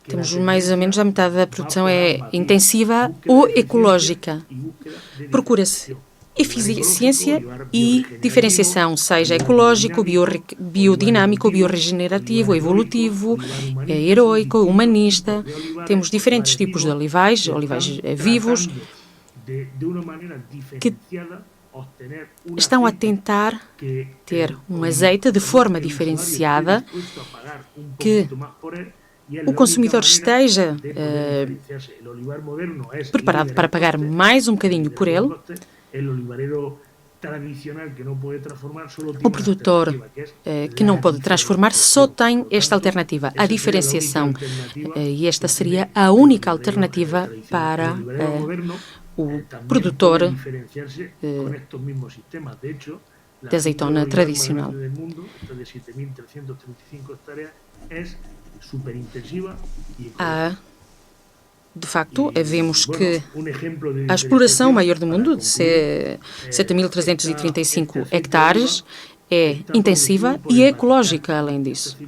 temos mais ou menos a metade da produção é intensiva ou ecológica. Procura-se eficiência e diferenciação, seja ecológico, biodinâmico, bioregenerativo, evolutivo, heroico, humanista. Temos diferentes tipos de olivais vivos, que estão a tentar ter um azeite de forma diferenciada, que o consumidor esteja preparado para pagar mais um bocadinho por ele. O produtor que não pode transformar só tem esta alternativa, a diferenciação, e esta seria a única alternativa para o produtor de azeitona tradicional. De facto, vemos que a exploração maior do mundo, de 7.335 hectares, é intensiva e é ecológica, além disso.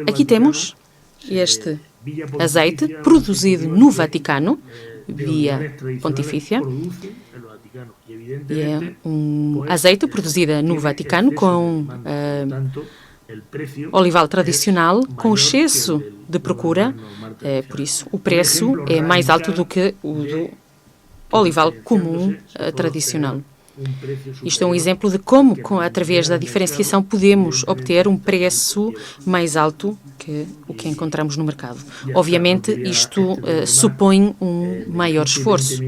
Aqui temos este azeite produzido no Vaticano, via Pontifícia, e é um azeite produzido no Vaticano com olival tradicional, com excesso de procura, por isso o preço é mais alto do que o do olival comum tradicional. Isto é um exemplo de como, através da diferenciação, podemos obter um preço mais alto que o que encontramos no mercado. Obviamente, isto supõe um maior esforço.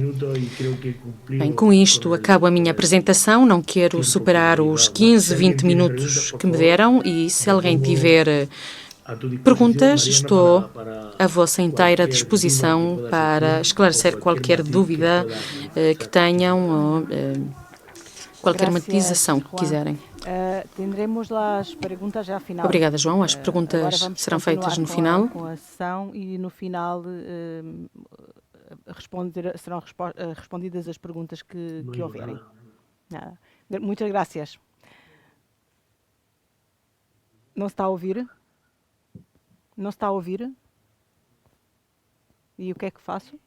Bem, com isto acabo a minha apresentação. Não quero superar os 15, 20 minutos que me deram e, se alguém tiver perguntas, estou à vossa inteira disposição para esclarecer qualquer dúvida que tenham ou qualquer matização que quiserem. Tendremos lá as perguntas já ao final. Obrigada, João. As perguntas serão feitas no final. Com a sessão e no final serão respondidas as perguntas que houverem. Muitas graças. Não se está a ouvir? Não se está a ouvir? E o que é que faço?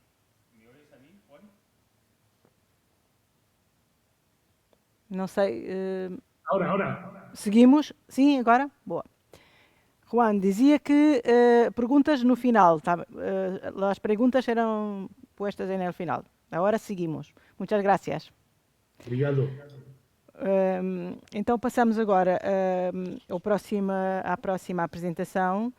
Não sei. Agora. Seguimos? Sim, agora? Boa. Juan, dizia que perguntas no final. Tá? As perguntas serão puestas no final. Agora seguimos. Muitas gracias. Obrigado. Então passamos agora à próxima apresentação,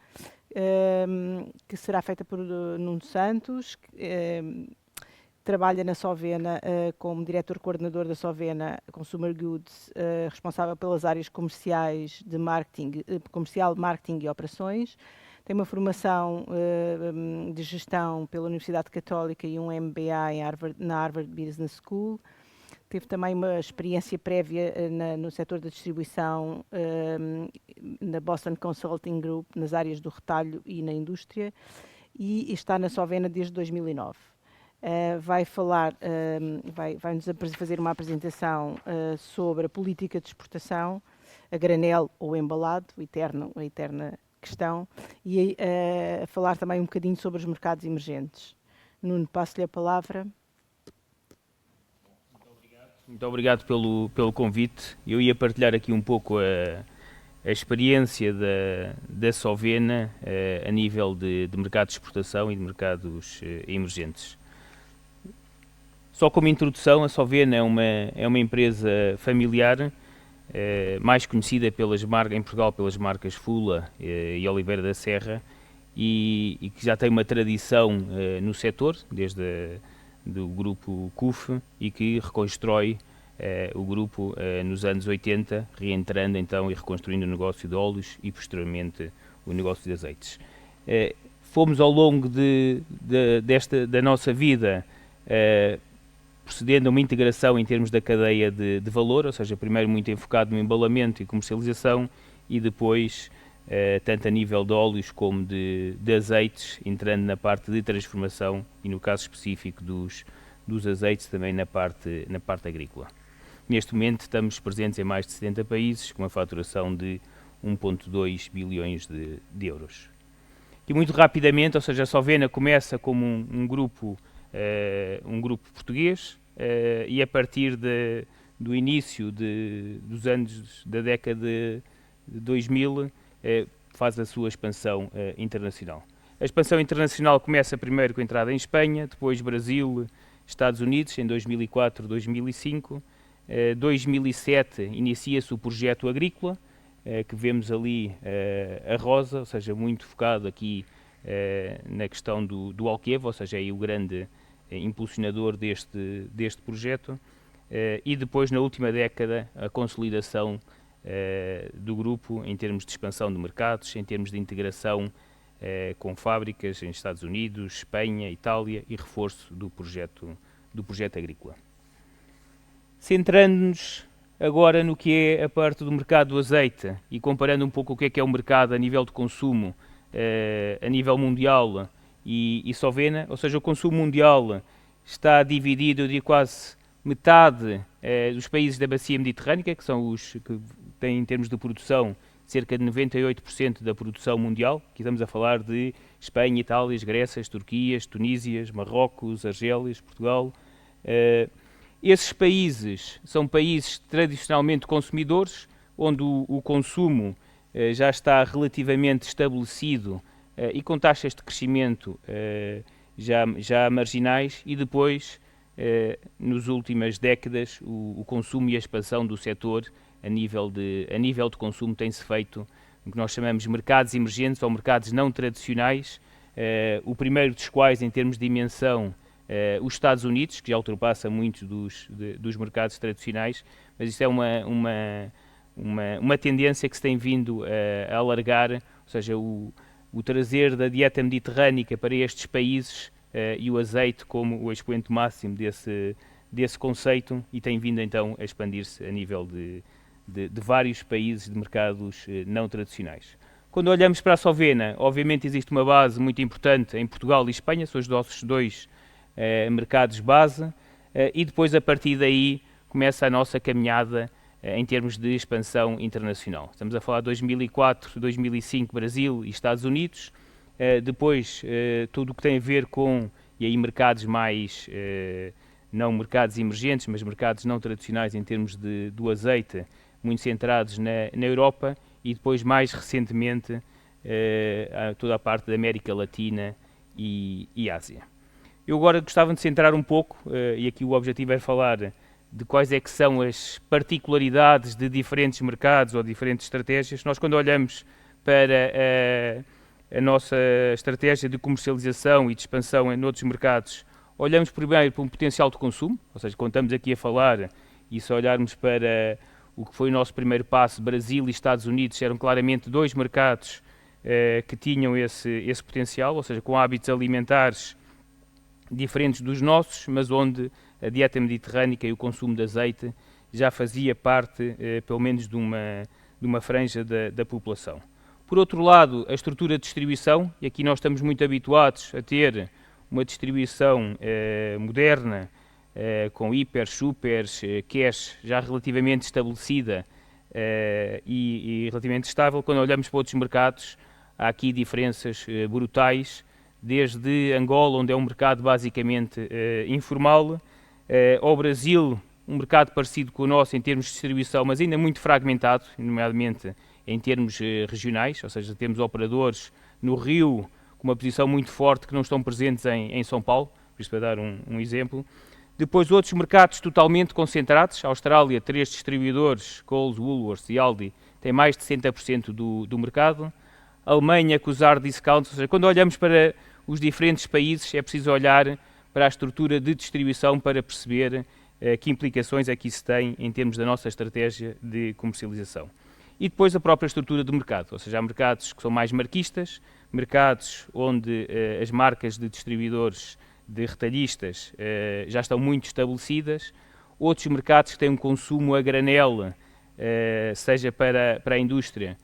que será feita por Nuno Santos, que trabalha na Sovena como diretor coordenador da Sovena Consumer Goods, responsável pelas áreas comerciais de marketing, marketing e operações. Tem uma formação de gestão pela Universidade Católica e um MBA na Harvard Business School. Teve também uma experiência prévia no setor da distribuição na Boston Consulting Group, nas áreas do retalho e na indústria, e está na Sovena desde 2009. Vai-nos fazer uma apresentação sobre a política de exportação, a granel ou embalado, a eterna questão, e falar também um bocadinho sobre os mercados emergentes. Nuno, passo-lhe a palavra. Muito obrigado pelo convite. Eu ia partilhar aqui um pouco a experiência da Sovena a nível de mercado de exportação e de mercados emergentes. Só como introdução, a Sovena é uma empresa familiar, mais conhecida em Portugal pelas marcas Fula e Oliveira da Serra, e que já tem uma tradição no setor, desde do grupo CUF, e que reconstrói o grupo nos anos 80, reentrando então e reconstruindo o negócio de óleos e posteriormente o negócio de azeites. Fomos ao longo da nossa vida procedendo a uma integração em termos da cadeia de valor, ou seja, primeiro muito enfocado no embalamento e comercialização, e depois tanto a nível de óleos como de azeites, entrando na parte de transformação e no caso específico dos azeites também na parte agrícola. Neste momento estamos presentes em mais de 70 países, com uma faturação de 1,2 bilhões de euros. E muito rapidamente, ou seja, a Sovena começa como um grupo português e a partir do início dos anos da década de 2000 faz a sua expansão internacional. A expansão internacional começa primeiro com a entrada em Espanha, depois Brasil, Estados Unidos, em 2004, 2005. 2007 inicia-se o projeto agrícola, que vemos ali a rosa, ou seja, muito focado aqui na questão do Alqueva, ou seja, é o grande impulsionador deste projeto, e depois, na última década, a consolidação do grupo em termos de expansão de mercados, em termos de integração com fábricas em Estados Unidos, Espanha, Itália e reforço do projeto agrícola. Centrando-nos agora no que é a parte do mercado do azeite e comparando um pouco o que é o mercado a nível de consumo a nível mundial e Sovena, ou seja, o consumo mundial está dividido, eu diria quase metade dos países da bacia mediterrânica, que são os que têm em termos de produção cerca de 98% da produção mundial. Aqui estamos a falar de Espanha, Itália, Grécia, Turquia, Tunísia, Marrocos, Argélia, Portugal. Esses países são países tradicionalmente consumidores, onde o consumo já está relativamente estabelecido e com taxas de crescimento já marginais, e depois, nas últimas décadas, o consumo e a expansão do setor a nível de consumo tem-se feito o que nós chamamos de mercados emergentes ou mercados não tradicionais, o primeiro dos quais, em termos de dimensão, os Estados Unidos, que já ultrapassa muitos dos mercados tradicionais, mas isso é uma tendência que se tem vindo a alargar, ou seja, o trazer da dieta mediterrânica para estes países e o azeite como o expoente máximo desse conceito, e tem vindo então a expandir-se a nível de vários países de mercados não tradicionais. Quando olhamos para a Sovena, obviamente existe uma base muito importante em Portugal e Espanha, são os nossos dois mercados base, e depois a partir daí começa a nossa caminhada em termos de expansão internacional. Estamos a falar de 2004, 2005, Brasil e Estados Unidos, depois tudo o que tem a ver com, e aí mercados mais, não mercados emergentes, mas mercados não tradicionais em termos do azeite, muito centrados na Europa, e depois mais recentemente toda a parte da América Latina e Ásia. Eu agora gostava de centrar um pouco, e aqui o objetivo é falar de quais é que são as particularidades de diferentes mercados ou diferentes estratégias. Nós, quando olhamos para a nossa estratégia de comercialização e de expansão em outros mercados, olhamos primeiro para um potencial de consumo, ou seja, quando estamos aqui a falar, e se olharmos para o que foi o nosso primeiro passo, Brasil e Estados Unidos eram claramente dois mercados que tinham esse potencial, ou seja, com hábitos alimentares diferentes dos nossos, mas onde a dieta mediterrânica e o consumo de azeite já fazia parte, pelo menos, de uma franja da população. Por outro lado, a estrutura de distribuição, e aqui nós estamos muito habituados a ter uma distribuição moderna, com hiper, supers, cash já relativamente estabelecida e relativamente estável. Quando olhamos para outros mercados, há aqui diferenças brutais, desde Angola, onde é um mercado basicamente informal, ao Brasil, um mercado parecido com o nosso em termos de distribuição, mas ainda muito fragmentado, nomeadamente em termos regionais, ou seja, temos operadores no Rio com uma posição muito forte que não estão presentes em São Paulo, por isso para dar um exemplo. Depois outros mercados totalmente concentrados, a Austrália, 3 distribuidores, Coles, Woolworths e Aldi, tem mais de 60% do mercado. A Alemanha com os hard discounts, ou seja, quando olhamos para os diferentes países é preciso olhar para a estrutura de distribuição para perceber que implicações é que isso tem em termos da nossa estratégia de comercialização. E depois a própria estrutura do mercado, ou seja, há mercados que são mais marquistas, mercados onde as marcas de distribuidores, de retalhistas, já estão muito estabelecidas, outros mercados que têm um consumo a granel, seja para a indústria,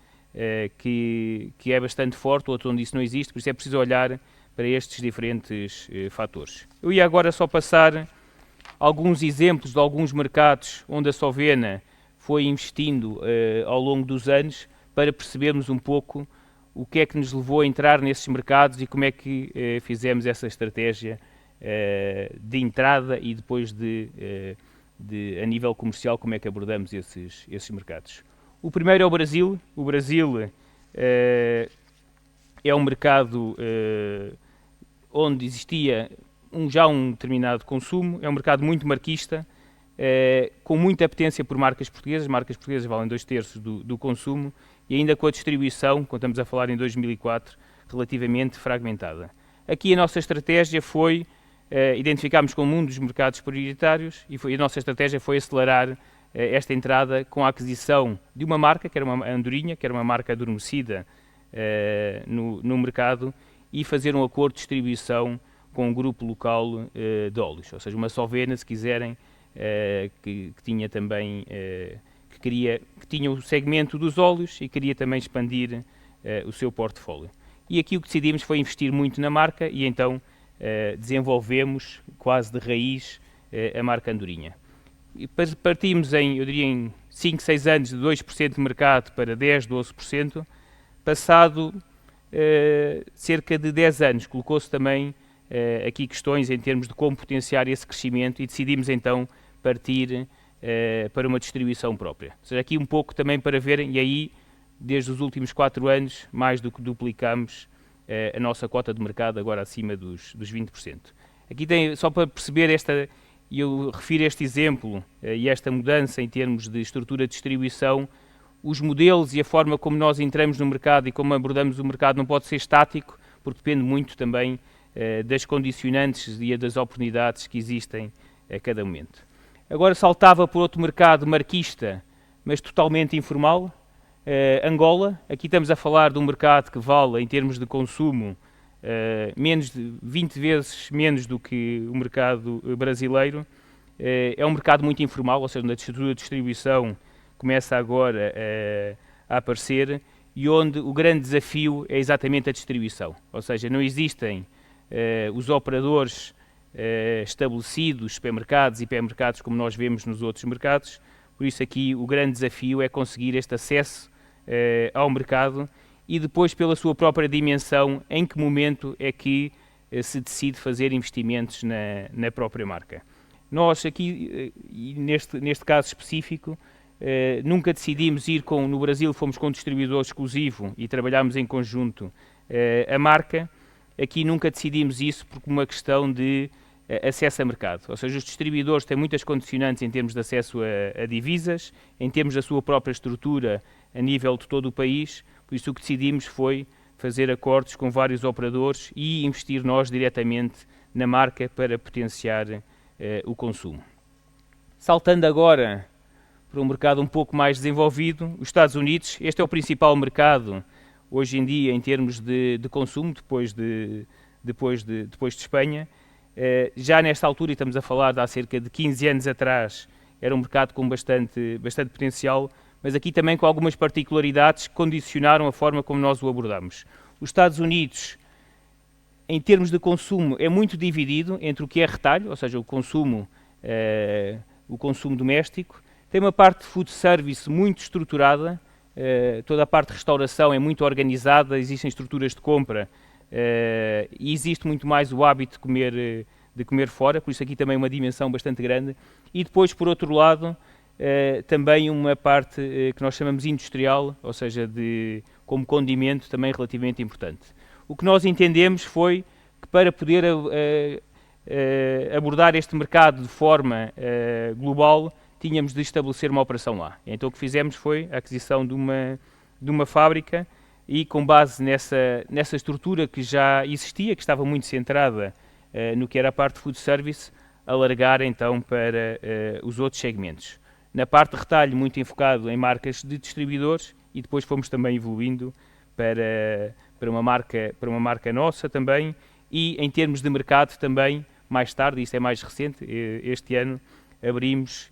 que é bastante forte, outro onde isso não existe, por isso é preciso olhar para estes diferentes fatores. Eu ia agora só passar alguns exemplos de alguns mercados onde a Sovena foi investindo ao longo dos anos para percebermos um pouco o que é que nos levou a entrar nesses mercados e como é que fizemos essa estratégia de entrada e depois a nível comercial, como é que abordamos esses mercados. O primeiro é o Brasil. O Brasil é um mercado onde existia já um determinado consumo, é um mercado muito marquista, com muita apetência por marcas portuguesas valem 2/3 do consumo, e ainda com a distribuição, quando estamos a falar em 2004, relativamente fragmentada. Aqui a nossa estratégia foi, identificámos como um dos mercados prioritários, e a nossa estratégia foi acelerar esta entrada com a aquisição de uma marca, que era uma andorinha, que era uma marca adormecida no mercado, e fazer um acordo de distribuição com um grupo local de óleos, ou seja, uma Sovena, se quiserem, que tinha também, que tinha o segmento dos óleos e queria também expandir o seu portfólio. E aqui o que decidimos foi investir muito na marca e então desenvolvemos quase de raiz a marca Andorinha. E partimos eu diria, em 5, 6 anos de 2% de mercado para 10, 12%, passado cerca de 10 anos, colocou-se também aqui questões em termos de como potenciar esse crescimento e decidimos então partir para uma distribuição própria. Ou seja, aqui um pouco também para verem, e aí desde os últimos 4 anos mais do que duplicamos a nossa cota de mercado, agora acima dos 20%. Aqui tem, só para perceber e eu refiro este exemplo e esta mudança em termos de estrutura de distribuição, os modelos e a forma como nós entramos no mercado e como abordamos o mercado não pode ser estático, porque depende muito também das condicionantes e das oportunidades que existem a cada momento. Agora saltava por outro mercado marquista, mas totalmente informal, Angola. Aqui estamos a falar de um mercado que vale, em termos de consumo, menos de 20 vezes menos do que o mercado brasileiro. É um mercado muito informal, ou seja, onde a estrutura de distribuição começa agora a aparecer e onde o grande desafio é exatamente a distribuição. Ou seja, não existem os operadores estabelecidos, supermercados e hipermercados como nós vemos nos outros mercados. Por isso aqui o grande desafio é conseguir este acesso ao mercado e depois, pela sua própria dimensão, em que momento é que se decide fazer investimentos na própria marca. Nós aqui, e neste caso específico, nunca decidimos ir no Brasil fomos com um distribuidor exclusivo e trabalhámos em conjunto a marca. Aqui nunca decidimos isso por uma questão de acesso a mercado. Ou seja, os distribuidores têm muitas condicionantes em termos de acesso a divisas, em termos da sua própria estrutura a nível de todo o país. Por isso o que decidimos foi fazer acordos com vários operadores e investir nós diretamente na marca para potenciar o consumo. Saltando agora para um mercado um pouco mais desenvolvido, os Estados Unidos. Este é o principal mercado hoje em dia em termos de consumo, depois de Espanha. Já nesta altura, e estamos a falar de há cerca de 15 anos atrás, era um mercado com bastante potencial, mas aqui também com algumas particularidades que condicionaram a forma como nós o abordamos. Os Estados Unidos, em termos de consumo, é muito dividido entre o que é retalho, ou seja, o consumo doméstico. Tem uma parte de food service muito estruturada, toda a parte de restauração é muito organizada, existem estruturas de compra e existe muito mais o hábito de comer fora, por isso aqui também uma dimensão bastante grande. E depois, por outro lado, também uma parte que nós chamamos industrial, ou seja, como condimento, também relativamente importante. O que nós entendemos foi que para poder abordar este mercado de forma global, tínhamos de estabelecer uma operação lá. Então o que fizemos foi a aquisição de uma fábrica e, com base nessa estrutura que já existia, que estava muito centrada no que era a parte de food service, alargar então para os outros segmentos. Na parte de retalho, muito enfocado em marcas de distribuidores, e depois fomos também evoluindo para uma marca nossa também, e em termos de mercado também, mais tarde, isto é mais recente, este ano, abrimos,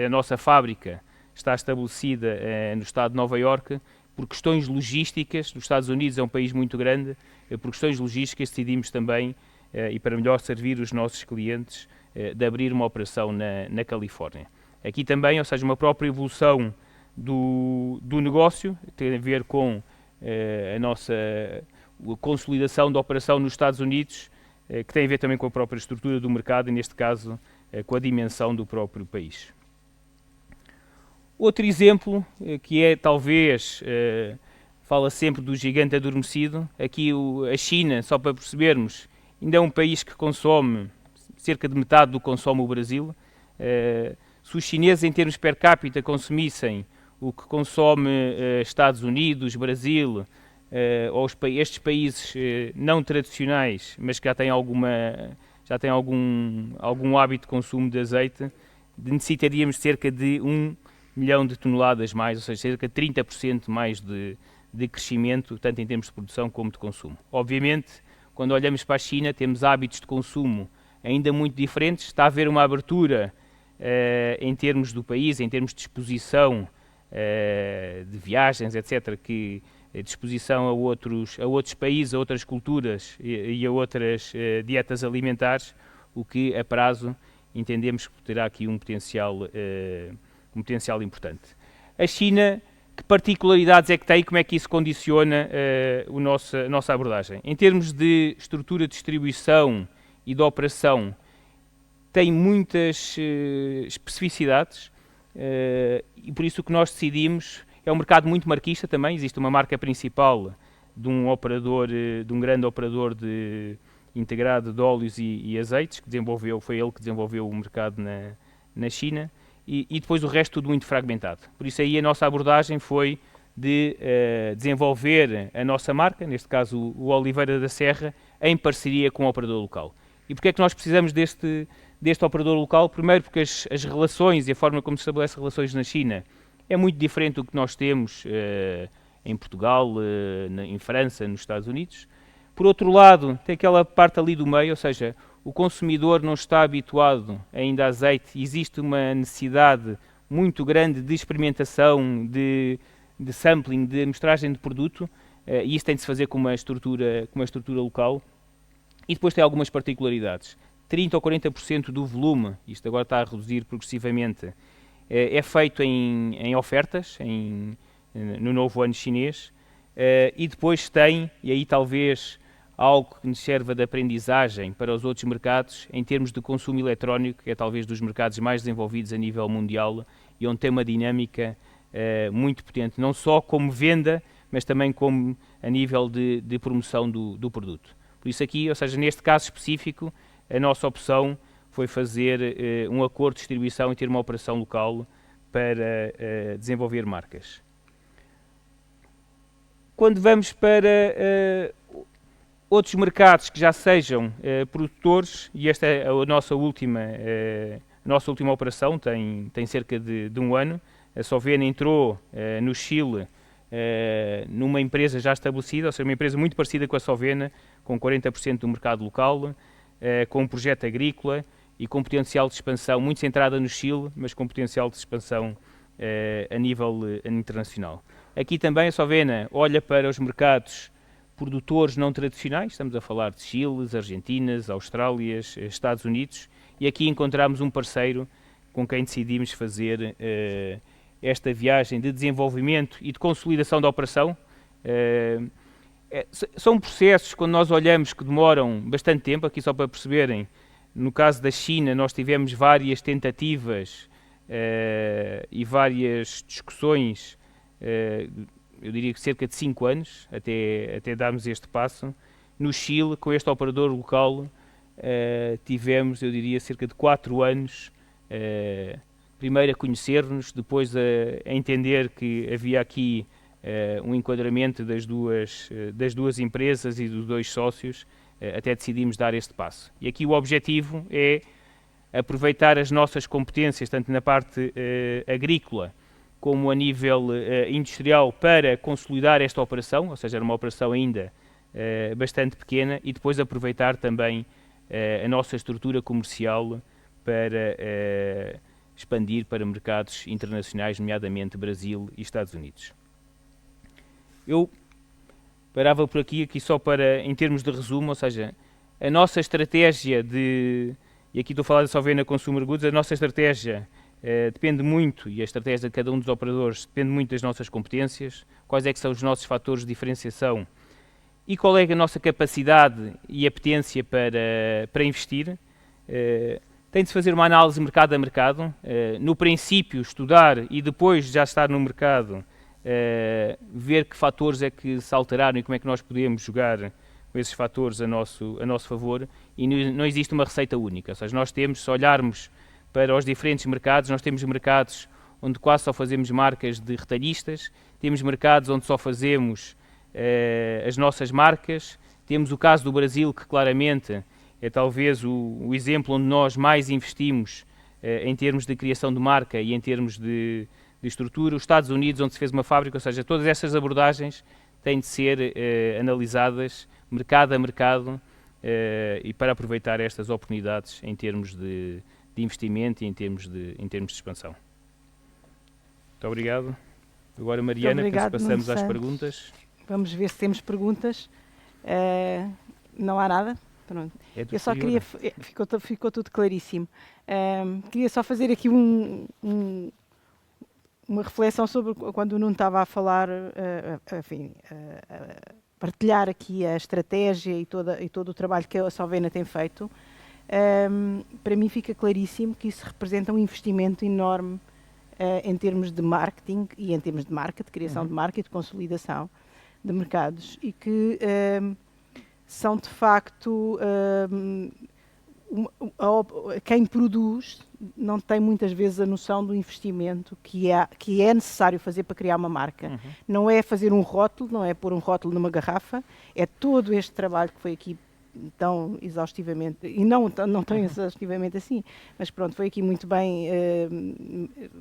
a nossa fábrica está estabelecida no estado de Nova Iorque, por questões logísticas, os Estados Unidos é um país muito grande, por questões logísticas decidimos também, e para melhor servir os nossos clientes, de abrir uma operação na Califórnia. Aqui também, ou seja, uma própria evolução do negócio, tem a ver com a nossa consolidação da operação nos Estados Unidos, que tem a ver também com a própria estrutura do mercado e, neste caso, com a dimensão do próprio país. Outro exemplo, que é talvez, fala sempre do gigante adormecido, aqui a China, só para percebermos, ainda é um país que consome cerca de metade do que consome o Brasil. Se os chineses, em termos per capita, consumissem o que consome Estados Unidos, Brasil, ou estes países não tradicionais, mas que já têm algum hábito de consumo de azeite, necessitaríamos cerca de 1 milhão de toneladas mais, ou seja, cerca de 30% mais de crescimento, tanto em termos de produção como de consumo. Obviamente, quando olhamos para a China, temos hábitos de consumo ainda muito diferentes. Está a haver uma abertura em termos do país, em termos de exposição de viagens, etc., que de exposição a outros países, a outras culturas e a outras dietas alimentares, o que a prazo entendemos que terá aqui um potencial importante. A China, que particularidades é que tem e como é que isso condiciona a nossa abordagem? Em termos de estrutura de distribuição e de operação, tem muitas especificidades e por isso o que nós decidimos é um mercado muito marquista também. Existe uma marca principal de um grande operador integrado de óleos e azeites, foi ele que desenvolveu o mercado na China, e depois o resto tudo muito fragmentado. Por isso aí a nossa abordagem foi de desenvolver a nossa marca, neste caso o Oliveira da Serra, em parceria com o operador local. E porquê é que nós precisamos deste operador local? Primeiro porque as relações e a forma como se estabelece relações na China é muito diferente do que nós temos em Portugal, em França, nos Estados Unidos. Por outro lado, tem aquela parte ali do meio, ou seja, o consumidor não está habituado ainda a azeite, existe uma necessidade muito grande de experimentação, de sampling, de amostragem de produto, e isso tem de se fazer com uma estrutura local. E depois tem algumas particularidades. 30% ou 40% do volume, isto agora está a reduzir progressivamente, é feito em ofertas, no novo ano chinês, e depois tem, e aí talvez algo que nos serva de aprendizagem para os outros mercados, em termos de consumo eletrónico, que é talvez dos mercados mais desenvolvidos a nível mundial e onde tem uma dinâmica muito potente, não só como venda, mas também como a nível de promoção do produto. Por isso aqui, ou seja, neste caso específico, a nossa opção foi fazer um acordo de distribuição e ter uma operação local para desenvolver marcas. Quando vamos para outros mercados que já sejam produtores, e esta é a nossa última operação, tem cerca de um ano, a Sovena entrou no Chile numa empresa já estabelecida, ou seja, uma empresa muito parecida com a Sovena, com 40% do mercado local, com um projeto agrícola e com potencial de expansão muito centrada no Chile, mas com potencial de expansão a nível internacional. Aqui também a Sovena olha para os mercados produtores não tradicionais, estamos a falar de Chile, Argentinas, Austrálias, Estados Unidos, e aqui encontramos um parceiro com quem decidimos fazer esta viagem de desenvolvimento e de consolidação da operação. São processos, quando nós olhamos, que demoram bastante tempo. Aqui só para perceberem, no caso da China nós tivemos várias tentativas e várias discussões, eu diria que cerca de 5 anos, até darmos este passo. No Chile, com este operador local, tivemos, eu diria, cerca de 4 anos, primeiro a conhecer-nos, depois a entender que havia aqui um enquadramento das duas empresas e dos dois sócios, até decidimos dar este passo. E aqui o objetivo é aproveitar as nossas competências, tanto na parte agrícola como a nível industrial, para consolidar esta operação, ou seja, era uma operação ainda bastante pequena, e depois aproveitar também a nossa estrutura comercial para expandir para mercados internacionais, nomeadamente Brasil e Estados Unidos. Eu parava por aqui só para, em termos de resumo, ou seja, a nossa estratégia e aqui estou a falar da Sovena Consumer Goods, a nossa estratégia depende muito, e a estratégia de cada um dos operadores depende muito das nossas competências, quais é que são os nossos fatores de diferenciação e qual é a nossa capacidade e apetência para investir. Tem de se fazer uma análise mercado a mercado, no princípio estudar e depois já estar no mercado, ver que fatores é que se alteraram e como é que nós podemos jogar com esses fatores a nosso favor, e não existe uma receita única, ou seja, nós temos, se olharmos para os diferentes mercados, nós temos mercados onde quase só fazemos marcas de retalhistas, temos mercados onde só fazemos as nossas marcas, temos o caso do Brasil, que claramente é talvez o exemplo onde nós mais investimos em termos de criação de marca e em termos de estrutura, os Estados Unidos, onde se fez uma fábrica, ou seja, todas essas abordagens têm de ser analisadas mercado a mercado e para aproveitar estas oportunidades em termos de investimento e em termos de expansão. Muito obrigado. Agora, Mariana, passamos às perguntas. Vamos ver se temos perguntas. Não há nada? Pronto. Eu só queria... Ficou tudo claríssimo. Queria só fazer aqui uma reflexão sobre quando o Nuno estava a falar, partilhar aqui a estratégia e todo o trabalho que a Sovena tem feito. Para mim fica claríssimo que isso representa um investimento enorme em termos de marketing e em termos de marca, de criação de marca e de consolidação de mercados, e que são de facto quem produz não tem muitas vezes a noção do investimento que é necessário fazer para criar uma marca. Não é fazer um rótulo, não é pôr um rótulo numa garrafa, é todo este trabalho que foi aqui tão exaustivamente, e não tão exaustivamente assim, mas pronto, foi aqui muito bem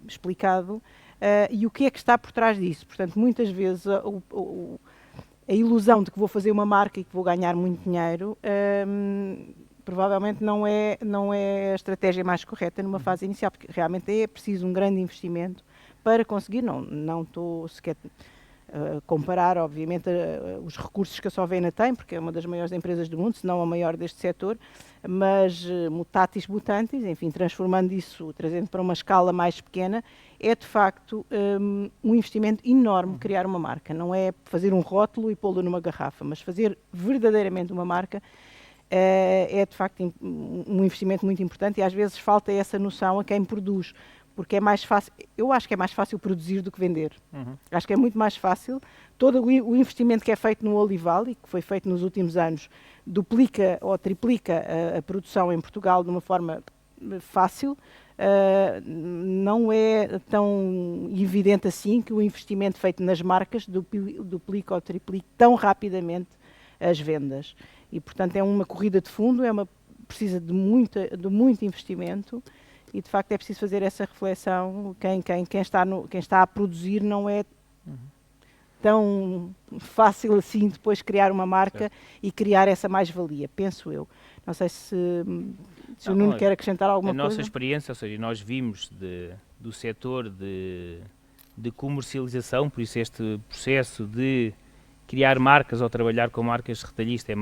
explicado, e o que é que está por trás disso. Portanto, muitas vezes a ilusão de que vou fazer uma marca e que vou ganhar muito dinheiro, provavelmente não é a estratégia mais correta numa fase inicial, porque realmente é preciso um grande investimento para conseguir. Não estou sequer comparar, obviamente, os recursos que a Sovena tem, porque é uma das maiores empresas do mundo, se não a maior deste setor, mas mutatis mutandis, enfim, transformando isso, trazendo para uma escala mais pequena, é de facto um investimento enorme criar uma marca. Não é fazer um rótulo e pô-lo numa garrafa, mas fazer verdadeiramente uma marca é de facto um investimento muito importante, e às vezes falta essa noção a quem produz. Porque é mais fácil, eu acho que é mais fácil produzir do que vender. Acho que é muito mais fácil. Todo o investimento que é feito no Olival e que foi feito nos últimos anos duplica ou triplica a produção em Portugal de uma forma fácil. Não é tão evidente assim que o investimento feito nas marcas duplica ou triplica tão rapidamente as vendas. E, portanto, é uma corrida de fundo, precisa de muito investimento. E, de facto, é preciso fazer essa reflexão. Quem está a produzir não é tão fácil assim depois criar uma marca e criar essa mais-valia, penso eu. Não sei se o Nuno quer acrescentar alguma coisa. A nossa experiência, ou seja, nós vimos do setor de comercialização, por isso este processo de criar marcas ou trabalhar com marcas retalhistas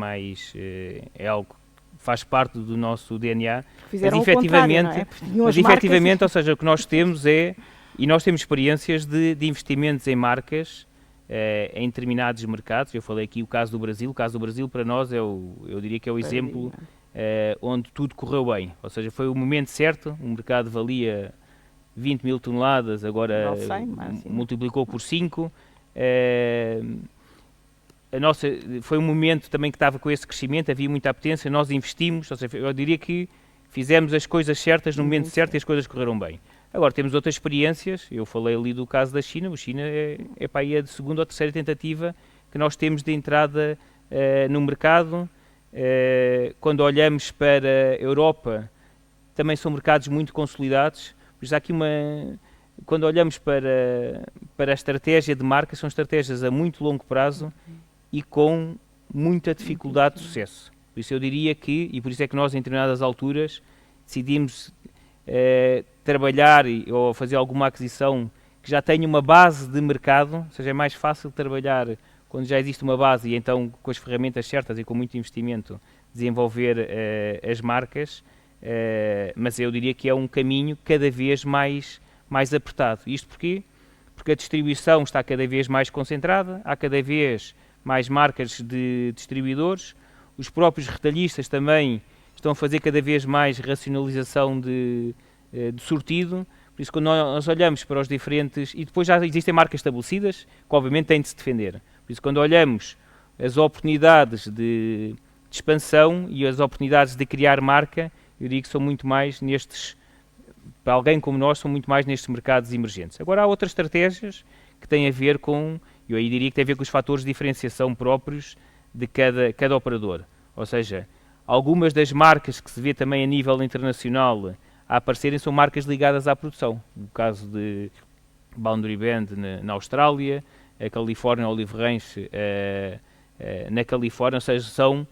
é algo faz parte do nosso DNA, mas efetivamente, ou seja, o que nós temos e nós temos experiências de investimentos em marcas em determinados mercados. Eu falei aqui o caso do Brasil para nós eu diria que é o exemplo onde tudo correu bem, ou seja, foi o momento certo, o mercado valia 20 mil toneladas, agora multiplicou por 5, foi um momento também que estava com esse crescimento, havia muita apetência, nós investimos, ou seja, eu diria que fizemos as coisas certas no momento certo e as coisas correram bem. Agora temos outras experiências, eu falei ali do caso da China, a China é para aí a segunda ou terceira tentativa que nós temos de entrada no mercado. Quando olhamos para a Europa, também são mercados muito consolidados, pois há aqui quando olhamos para a estratégia de marca, são estratégias a muito longo prazo e com muita dificuldade de sucesso. Por isso eu diria que, e por isso é que nós em determinadas alturas decidimos trabalhar ou fazer alguma aquisição que já tenha uma base de mercado, ou seja, é mais fácil trabalhar quando já existe uma base e então com as ferramentas certas e com muito investimento desenvolver as marcas, mas eu diria que é um caminho cada vez mais apertado. Isto porquê? Porque a distribuição está cada vez mais concentrada, há cada vez mais marcas de distribuidores, os próprios retalhistas também estão a fazer cada vez mais racionalização de sortido. Por isso, quando nós olhamos para os diferentes... E depois já existem marcas estabelecidas, que obviamente têm de se defender. Por isso, quando olhamos as oportunidades de expansão e as oportunidades de criar marca, eu digo que são muito mais nestes... Para alguém como nós, são muito mais nestes mercados emergentes. Agora, há outras estratégias que têm a ver com... Eu aí diria que tem a ver com os fatores de diferenciação próprios de cada operador. Ou seja, algumas das marcas que se vê também a nível internacional a aparecerem são marcas ligadas à produção. O caso de Boundary Band na Austrália, a California Olive Ranch na Califórnia, ou seja, são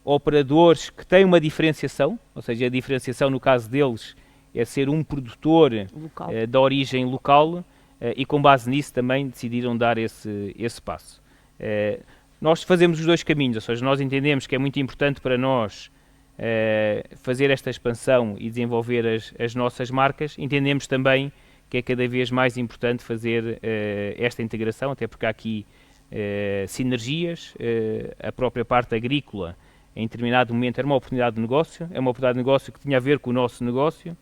operadores que têm uma diferenciação, ou seja, a diferenciação no caso deles é ser um produtor da origem local e com base nisso também decidiram dar esse passo. Nós fazemos os dois caminhos, ou seja, nós entendemos que é muito importante para nós fazer esta expansão e desenvolver as nossas marcas. Entendemos também que é cada vez mais importante fazer esta integração, até porque há aqui sinergias. A própria parte agrícola, em determinado momento, era uma oportunidade de negócio, é uma oportunidade de negócio que tinha a ver com o nosso negócio.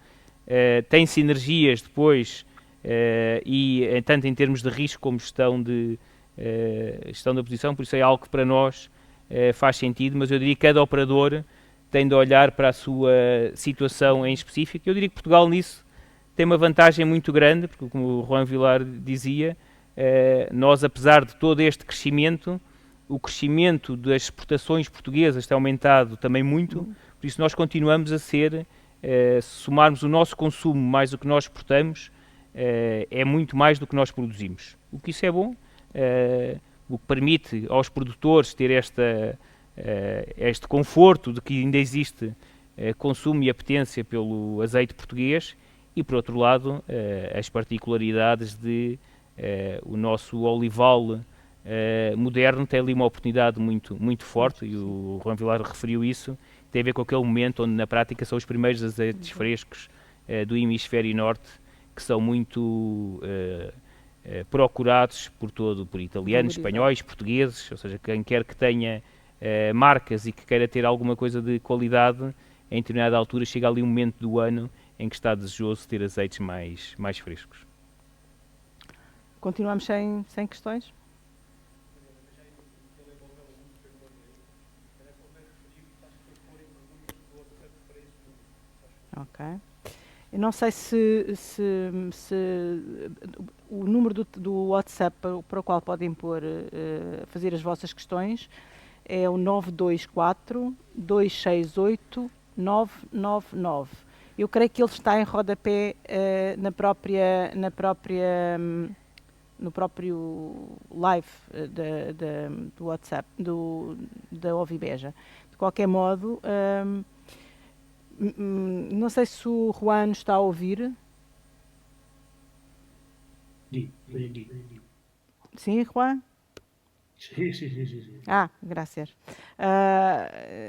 Tem sinergias depois, e tanto em termos de risco como gestão da posição, por isso é algo que para nós faz sentido, mas eu diria que cada operador tem de olhar para a sua situação em específico. Eu diria que Portugal nisso tem uma vantagem muito grande, porque como o Juan Vilar dizia, nós, apesar de todo este crescimento, o crescimento das exportações portuguesas tem aumentado também muito, por isso nós continuamos a ser, se somarmos o nosso consumo mais o que nós exportamos, é muito mais do que nós produzimos. O que isso é bom, o que permite aos produtores ter este conforto de que ainda existe consumo e apetência pelo azeite português e, por outro lado, as particularidades de o nosso olival moderno tem ali uma oportunidade muito forte, e o Juan Vilar referiu isso, tem a ver com aquele momento onde na prática são os primeiros azeites frescos do hemisfério norte que são muito procurados por italianos, espanhóis, portugueses, ou seja, quem quer que tenha marcas e que queira ter alguma coisa de qualidade, em determinada altura chega ali um momento do ano em que está desejoso ter azeites mais frescos. Continuamos sem questões? Ok. Eu não sei se o número do WhatsApp para o qual podem fazer as vossas questões é o 924-268-999. Eu creio que ele está em rodapé no próprio live do WhatsApp, da Ovibeja. De qualquer modo, não sei se o Juan está a ouvir. Sim, Juan? Sí. Ah, graças.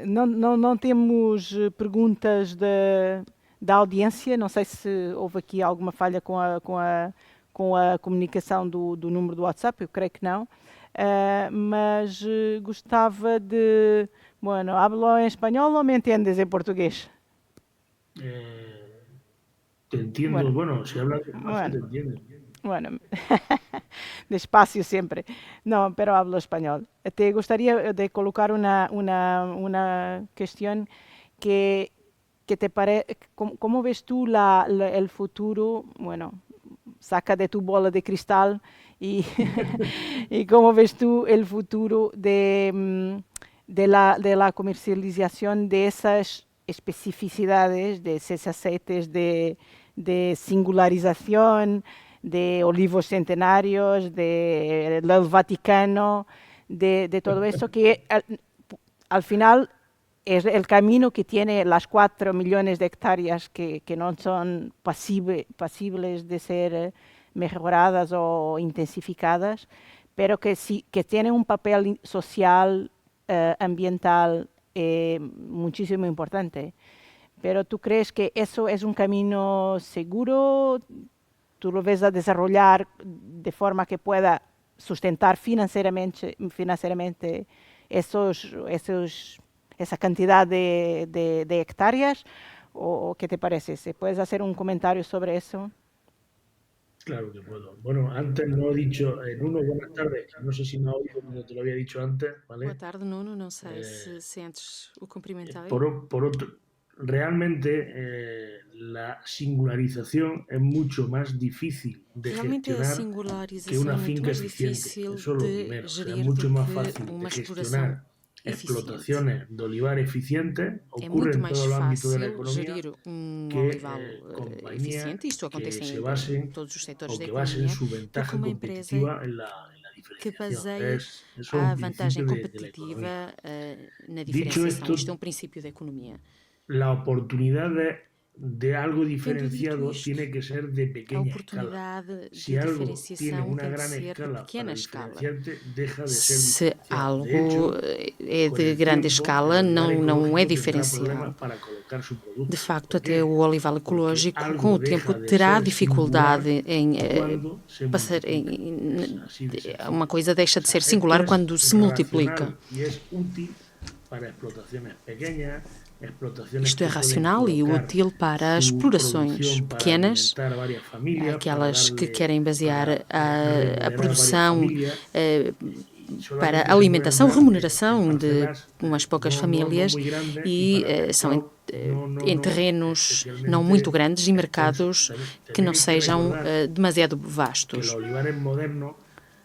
Não temos perguntas da audiência. Não sei se houve aqui alguma falha com a comunicação do número do WhatsApp. Eu creio que não. Mas gostava de... Bueno, hablo em espanhol ou me entendes em português? Te entiendo, bueno, si hablas despacio te entiendo. Bueno, despacio siempre. No, pero hablo español. Te gustaría de colocar una cuestión que te parece, ¿cómo ves tú el futuro? Bueno, saca de tu bola de cristal y cómo ves tú el futuro de la comercialización de esas especificidades, de esos aceites de singularización, de olivos centenarios, del Vaticano, de todo eso que al final es el camino que tiene las 4 millones de hectáreas que no son pasibles de ser mejoradas o intensificadas, pero que tiene un papel social, ambiental, muchísimo importante. Pero ¿tú crees que eso es un camino seguro? ¿Tú lo ves a desarrollar de forma que pueda sustentar financieramente esa cantidad de hectáreas? ¿O qué te parece? ¿Se puedes hacer un comentario sobre eso? Claro que puedo. Bueno, antes no he dicho, Nuno, buenas tardes. No sé si me ha oído como te lo había dicho antes, Boa ¿vale? tarde, Nuno. Não sei se sentes o cumprimentar. Por otro, realmente la singularización es mucho más difícil de Realmente a gestionar que singularização una é muito finca mais eficiente. difícil Eso es lo de primero. O sea, es gerir do mucho más que fácil uma de exploração gestionar eficiente. explotaciones de olivar eficientes, É ocurre muito en mais todos los ámbitos de la fácil economía, gerir que olival compañías eficiente, isto que acontece se em basen todos os setores o da que basen economia, su do que ventaja uma empresa competitiva en la que diferenciación. baseie Eso es a un vantagem principio de la economía. competitiva na Dicho diferenciação. esto, Isto é um princípio da economia. la oportunidad de algo Tendo dito diferenciado isto, tiene que ser de a pequeña escala. oportunidade Si de algo tiene diferenciação una tem de gran ser de escala para pequena escala. diferenciarte, deja de ser Se diferenciado. De algo hecho, é con de el grande tiempo, escala, el olivar não é ecológico tendrá diferencial. problemas para colocar su producto. De facto, ¿Por até qué? o olival Porque ecológico, com algo o tempo, deja de terá ser singular dificuldade em cuando se passar multiplica. Es así de sencillo. uma coisa deixa O de sea, ser esto singular es quando se multiplica. racional y es útil para explotaciones pequeñas, explotaciones Isto é que pueden racional e colocar útil para as su explorações producción para pequenas, alimentar varias familias, aquelas que para querem basear remunerar a varias produção familias, y para solamente se pueden alimentação, dar remuneração en de parcelas umas poucas no famílias muy grandes y e para são mercados em terrenos não muito especialmente grandes e mercados extensos. que não Tenéis que sejam recordar demasiado que vastos. los olivares modernos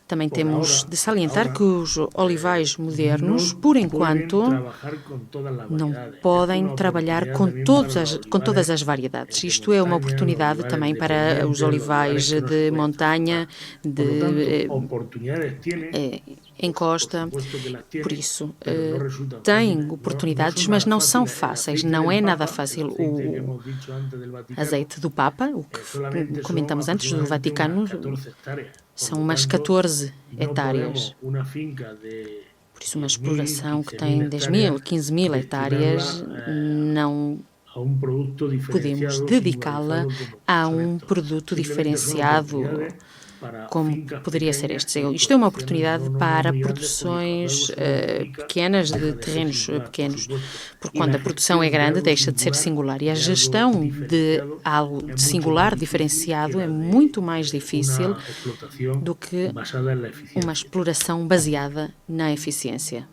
Também por temos ahora, de salientar que os olivais modernos, no por pueden enquanto, trabajar con todas las não variedades. podem Es una trabalhar oportunidad com, también para los com todas as olivares variedades. de Isto é uma montaña, los oportunidade olivares também de para os pendientes, los olivais olivares que no se de pueden montanha, traspasar. Por lo tanto, de oportunidades tiene, por encosta. supuesto que las Por tiene, isso, pero no resultan têm fáciles. oportunidades, son mas nada não são fáciles. El fáceis. aceite Não del é nada Papa, fácil. el aceite que O hemos dicho antes del Vaticano, azeite do Papa, o solamente que son comentamos antes do aproximadamente Vaticano, unas 14 hectáreas. Por são lo umas tanto, 14 no hectáreas. podemos una finca de Por isso, uma 10.000, exploração que 15.000 tem 10 mil, hectáreas, 15 mil hectáreas, destinarla não a un producto podemos diferenciado, dedicá-la singularizado a como son estos. produto Simplemente son diferenciado, oportunidades para como fincas poderia ser pequeñas este. y Isto é uma explotaciones oportunidade no para muy grandes, porque cuando algo produções se multiplica, pequenas, deja de de ser terrenos singular, por pequenos, supuesto. porque Y quando la a produção é gestión de grande, algo deixa de ser singular. E a de algo gestão de diferenciado algo es de mucho más singular, difícil que diferenciado, la é de muito mais difícil una explotación do que basada en la uma eficiencia. exploração baseada na eficiência.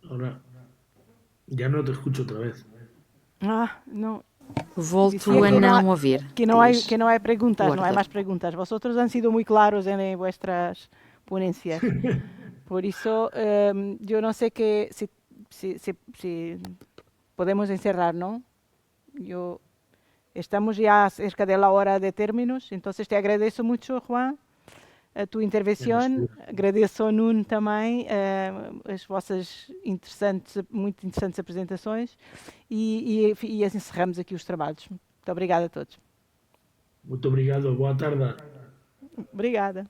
Ahora, ya no te escucho otra vez. No. Volto a não ouvir. Que no hay preguntas, no hay más preguntas. Vosotros han sido muy claros en vuestras ponencias. Por eso, yo no sé si podemos encerrar, ¿no? Estamos ya cerca de la hora de términos, entonces te agradezco mucho, Juan, a tua intervenção. Agradeço ao Nuno também as vossas muito interessantes apresentações e encerramos aqui os trabalhos. Muito obrigada a todos. Muito obrigado, boa tarde. Obrigada.